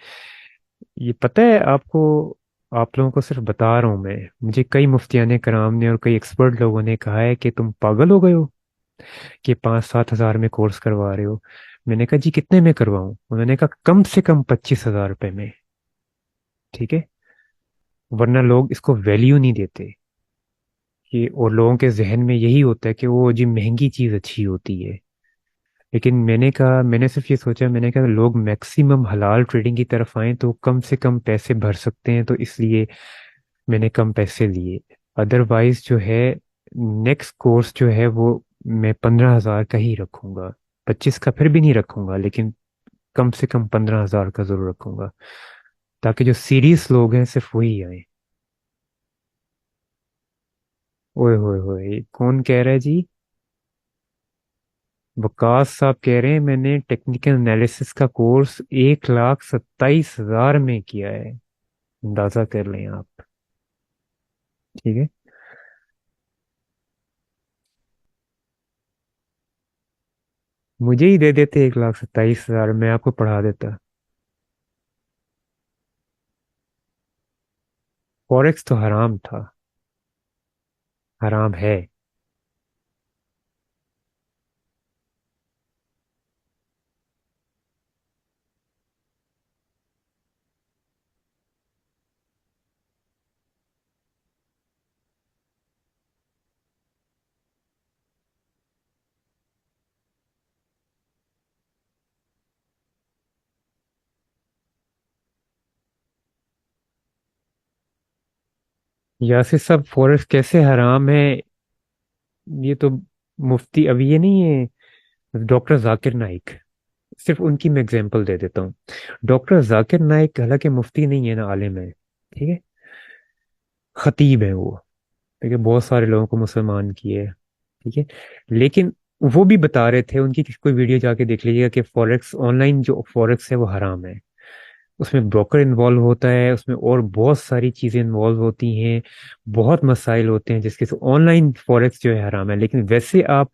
ये पता है आपको, आप लोगों को सिर्फ बता रहा हूँ मैं, मुझे कई मुफ्तियाने कराम ने और कई एक्सपर्ट लोगों ने कहा है कि तुम पागल हो गए हो कि 5-7 हज़ार में कोर्स करवा रहे हो। मैंने कहा जी कितने में करवाऊं? उन्होंने कहा कम से कम 25,000 रुपए में। ठीक है, वरना लोग इसको वैल्यू नहीं देते। कि और लोगों के जहन में यही होता है कि वो जी महंगी चीज़ अच्छी होती है। लेकिन मैंने कहा, मैंने सिर्फ ये सोचा, मैंने कहा लोग मैक्सिमम हलाल ट्रेडिंग की तरफ आए तो कम से कम पैसे भर सकते हैं, तो इसलिए मैंने कम पैसे लिए। अदरवाइज जो है, नेक्स्ट कोर्स जो है वो मैं 15,000 का ही रखूंगा। 25 का फिर भी नहीं रखूंगा, लेकिन कम से कम 15,000 का जरूर रखूंगा, ताकि जो सीरियस लोग हैं सिर्फ वही आए। ओए होए होए, कौन कह रहा है जी? वकास साहब कह रहे हैं मैंने टेक्निकल एनालिसिस का कोर्स 1,27,000 में किया है। अंदाजा कर लें आप। ठीक है। मुझे ही दे देते 1,27,000, मैं आपको पढ़ा देता। फॉरेक्स तो हराम था, हराम है। यासिर साहब, फॉरेक्स कैसे हराम है? ये तो मुफ्ती, अभी ये नहीं है डॉक्टर जाकिर नाइक, सिर्फ उनकी मैं एग्जांपल दे देता हूँ। डॉक्टर जाकिर नाइक हालांकि मुफ्ती नहीं है ना, आलिम है। ठीक है, खतीब है वो। ठीक है, बहुत सारे लोगों को मुसलमान किए है। ठीक है, लेकिन वो भी बता रहे थे, उनकी कोई वीडियो जाके देख लीजिएगा कि फॉरेक्स, ऑनलाइन जो फॉरेक्स है वो हराम है। उसमें ब्रोकर इन्वॉल्व होता है, उसमें और बहुत सारी चीजें इन्वॉल्व होती हैं, बहुत मसाइल होते हैं, जिसके से ऑनलाइन फॉरेक्स जो है हराम है। लेकिन वैसे आप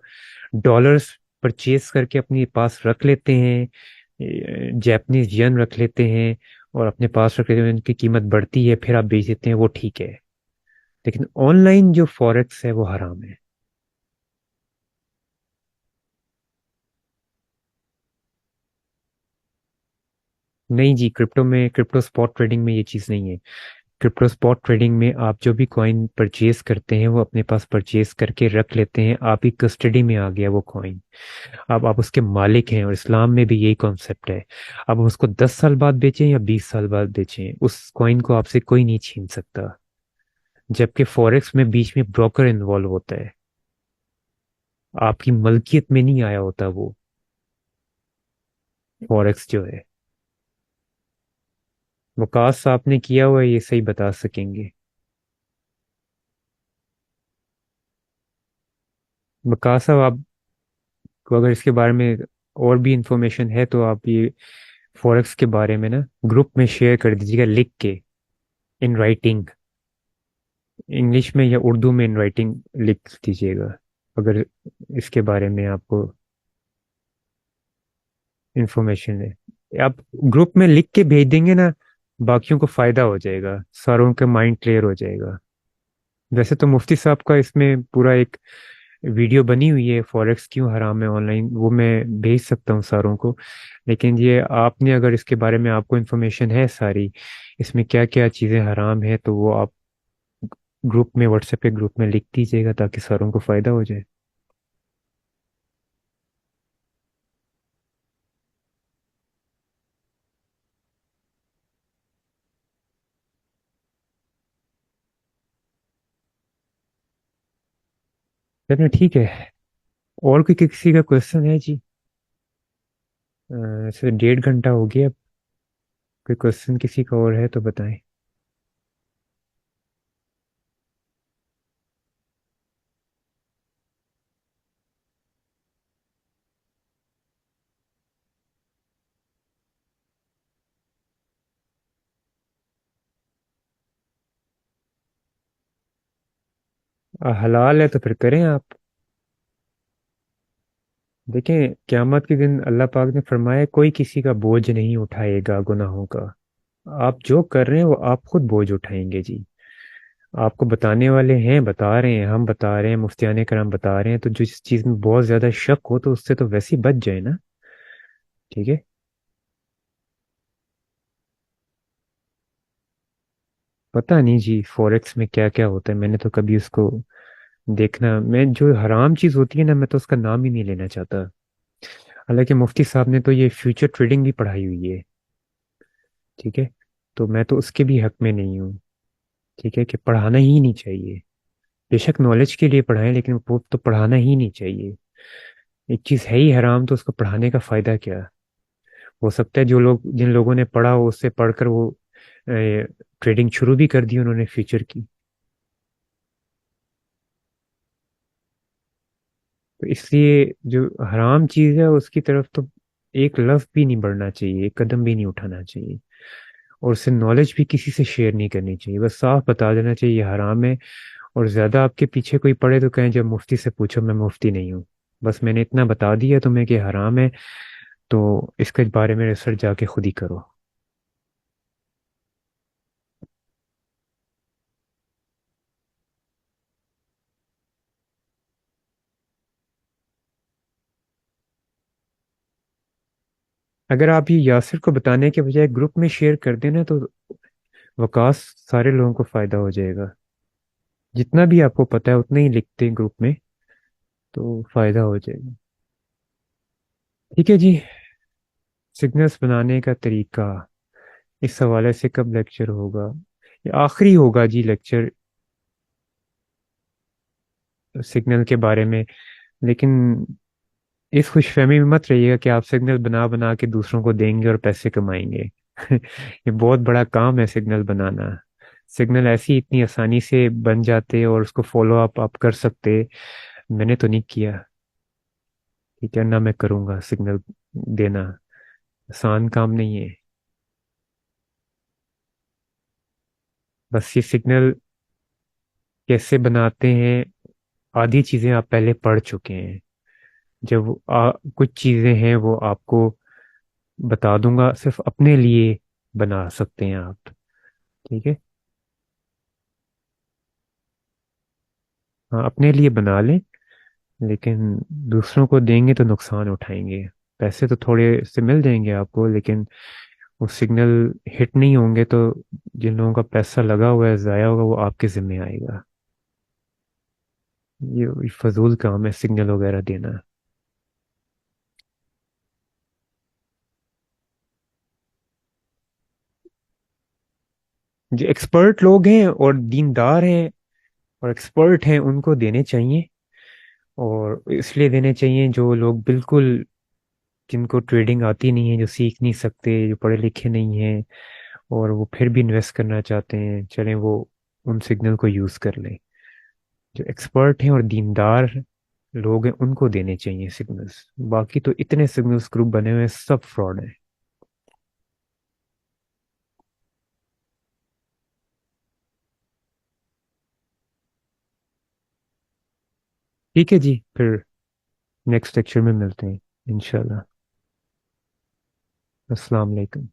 डॉलर्स परचेज करके अपने पास रख लेते हैं, जैपनीज यन रख लेते हैं और अपने पास रख लेते हैं, उनकी कीमत बढ़ती है फिर आप बेच देते हैं, वो ठीक है। लेकिन ऑनलाइन जो फॉरेक्स है वो हराम है। नहीं जी, क्रिप्टो में, क्रिप्टो स्पॉट ट्रेडिंग में ये चीज़ नहीं है। क्रिप्टो स्पॉट ट्रेडिंग में आप जो भी कॉइन परचेज करते हैं वो अपने पास परचेज करके रख लेते हैं, आपकी कस्टडी में आ गया वो कॉइन। अब आप उसके मालिक हैं, और इस्लाम में भी यही कॉन्सेप्ट है। अब हम उसको 10 साल बाद बेचें या 20 साल बाद बेचें, उस कॉइन को आपसे कोई नहीं छीन सकता। जबकि फॉरेक्स में बीच में ब्रोकर इन्वॉल्व होता है, आपकी मलकियत में नहीं आया होता वो। फॉरेक्स जो है, वकास साहब ने किया हुआ है, ये सही बता सकेंगे। वकास साहब, आपको अगर इसके बारे में और भी इंफॉर्मेशन है तो आप ये फॉरेक्स के बारे में ना ग्रुप में शेयर कर दीजिएगा, लिख के, इन राइटिंग, इंग्लिश में या उर्दू में इन राइटिंग लिख दीजिएगा, अगर इसके बारे में आपको इंफॉर्मेशन है। आप ग्रुप में लिख के भेज देंगे ना, बाकियों को फायदा हो जाएगा, सारों का माइंड क्लियर हो जाएगा। वैसे तो मुफ्ती साहब का इसमें पूरा एक वीडियो बनी हुई है, फॉरेक्स क्यों हराम है ऑनलाइन, वो मैं भेज सकता हूँ सारों को। लेकिन ये आपने, अगर इसके बारे में आपको इन्फॉर्मेशन है सारी, इसमें क्या क्या चीज़ें हराम है, तो वो आप ग्रुप में, व्हाट्सएप के ग्रुप में लिख दीजिएगा ताकि सारों को फायदा हो जाए। चलिए ठीक है। और कोई किसी का क्वेश्चन है जी? ऐसे 1.5 घंटा हो गया अब। कोई क्वेश्चन किसी का और है तो बताएं। हलाल है तो फिर करें आप। देखें, क्यामत के दिन अल्लाह पाक ने फरमाया कोई किसी का बोझ नहीं उठाएगा गुनाहों का। आप जो कर रहे हैं वो आप खुद बोझ उठाएंगे जी। आपको बताने वाले हैं, बता रहे हैं, हम बता रहे हैं, मुफ्तियाने कराम बता रहे हैं, तो जिस चीज़ में बहुत ज़्यादा शक हो तो उससे तो वैसे ही बच जाए ना। ठीक है। पता नहीं जी फॉरेक्स में क्या क्या होता है, मैंने तो कभी उसको देखना, मैं जो हराम चीज़ होती है ना, मैं तो उसका नाम ही नहीं लेना चाहता। हालांकि मुफ्ती साहब ने तो ये फ्यूचर ट्रेडिंग भी पढ़ाई हुई है। ठीक है। तो मैं तो उसके भी हक में नहीं हूँ। ठीक है, कि पढ़ाना ही नहीं चाहिए। बेशक नॉलेज के लिए पढ़ाएं, लेकिन वो तो पढ़ाना ही नहीं चाहिए। एक चीज़ है ही हराम तो उसको पढ़ाने का फायदा क्या? हो सकता है जो लोग, जिन लोगों ने पढ़ा हो, उससे पढ़कर वो ट्रेडिंग शुरू भी कर दी उन्होंने फ्यूचर की। तो इसलिए जो हराम चीज़ है उसकी तरफ तो एक लफ्ज भी नहीं बढ़ना चाहिए, एक कदम भी नहीं उठाना चाहिए। और उससे नॉलेज भी किसी से शेयर नहीं करनी चाहिए, बस साफ बता देना चाहिए ये हराम है। और ज्यादा आपके पीछे कोई पड़े तो कहें जब मुफ्ती से पूछो, मैं मुफ्ती नहीं हूँ। बस मैंने इतना बता दिया तुम्हें कि हराम है, तो इसके बारे में रिसर्च जाके खुद ही करो। अगर आप ये यासिर को बताने के बजाय ग्रुप में शेयर कर देना तो वकास सारे लोगों को फायदा हो जाएगा। जितना भी आपको पता है उतना ही लिखते हैं ग्रुप में, तो फायदा हो जाएगा। ठीक है जी। सिग्नल्स बनाने का तरीका, इस हवाले से कब लेक्चर होगा? ये आखिरी होगा जी लेक्चर, सिग्नल के बारे में। लेकिन इस खुशफहमी में मत रहिएगा कि आप सिग्नल बना बना के दूसरों को देंगे और पैसे कमाएंगे। ये बहुत बड़ा काम है सिग्नल बनाना। सिग्नल ऐसी इतनी आसानी से बन जाते और उसको फॉलो अप आप कर सकते, मैंने तो नहीं किया। ठीक है ना, मैं करूँगा सिग्नल देना। आसान काम नहीं है। बस ये सिग्नल कैसे बनाते हैं, आधी चीज़ें आप पहले पढ़ चुके हैं। जब कुछ चीज़ें हैं वो आपको बता दूंगा, सिर्फ अपने लिए बना सकते हैं आप। ठीक है। हाँ, अपने लिए बना लें, लेकिन दूसरों को देंगे तो नुकसान उठाएंगे। पैसे तो थोड़े से मिल जाएंगे आपको, लेकिन वो सिग्नल हिट नहीं होंगे तो जिन लोगों का पैसा लगा हुआ है ज़ाया होगा, वो आपके ज़िम्मे आएगा। ये फजूल काम है सिग्नल वगैरह देना। जो एक्सपर्ट लोग हैं और दीनदार हैं और एक्सपर्ट हैं उनको देने चाहिए। और इसलिए देने चाहिए जो लोग बिल्कुल, जिनको ट्रेडिंग आती नहीं है, जो सीख नहीं सकते, जो पढ़े लिखे नहीं हैं, और वो फिर भी इन्वेस्ट करना चाहते हैं, चलें वो उन सिग्नल को यूज़ कर लें। जो एक्सपर्ट हैं और दीनदार लोग हैं उनको देने चाहिए सिग्नल्स। बाकी तो इतने सिग्नल्स ग्रुप बने हुए हैं, सब फ्रॉड है। ठीक है जी, फिर नेक्स्ट लेक्चर में मिलते हैं इंशाल्लाह। अस्सलाम वालेकुम।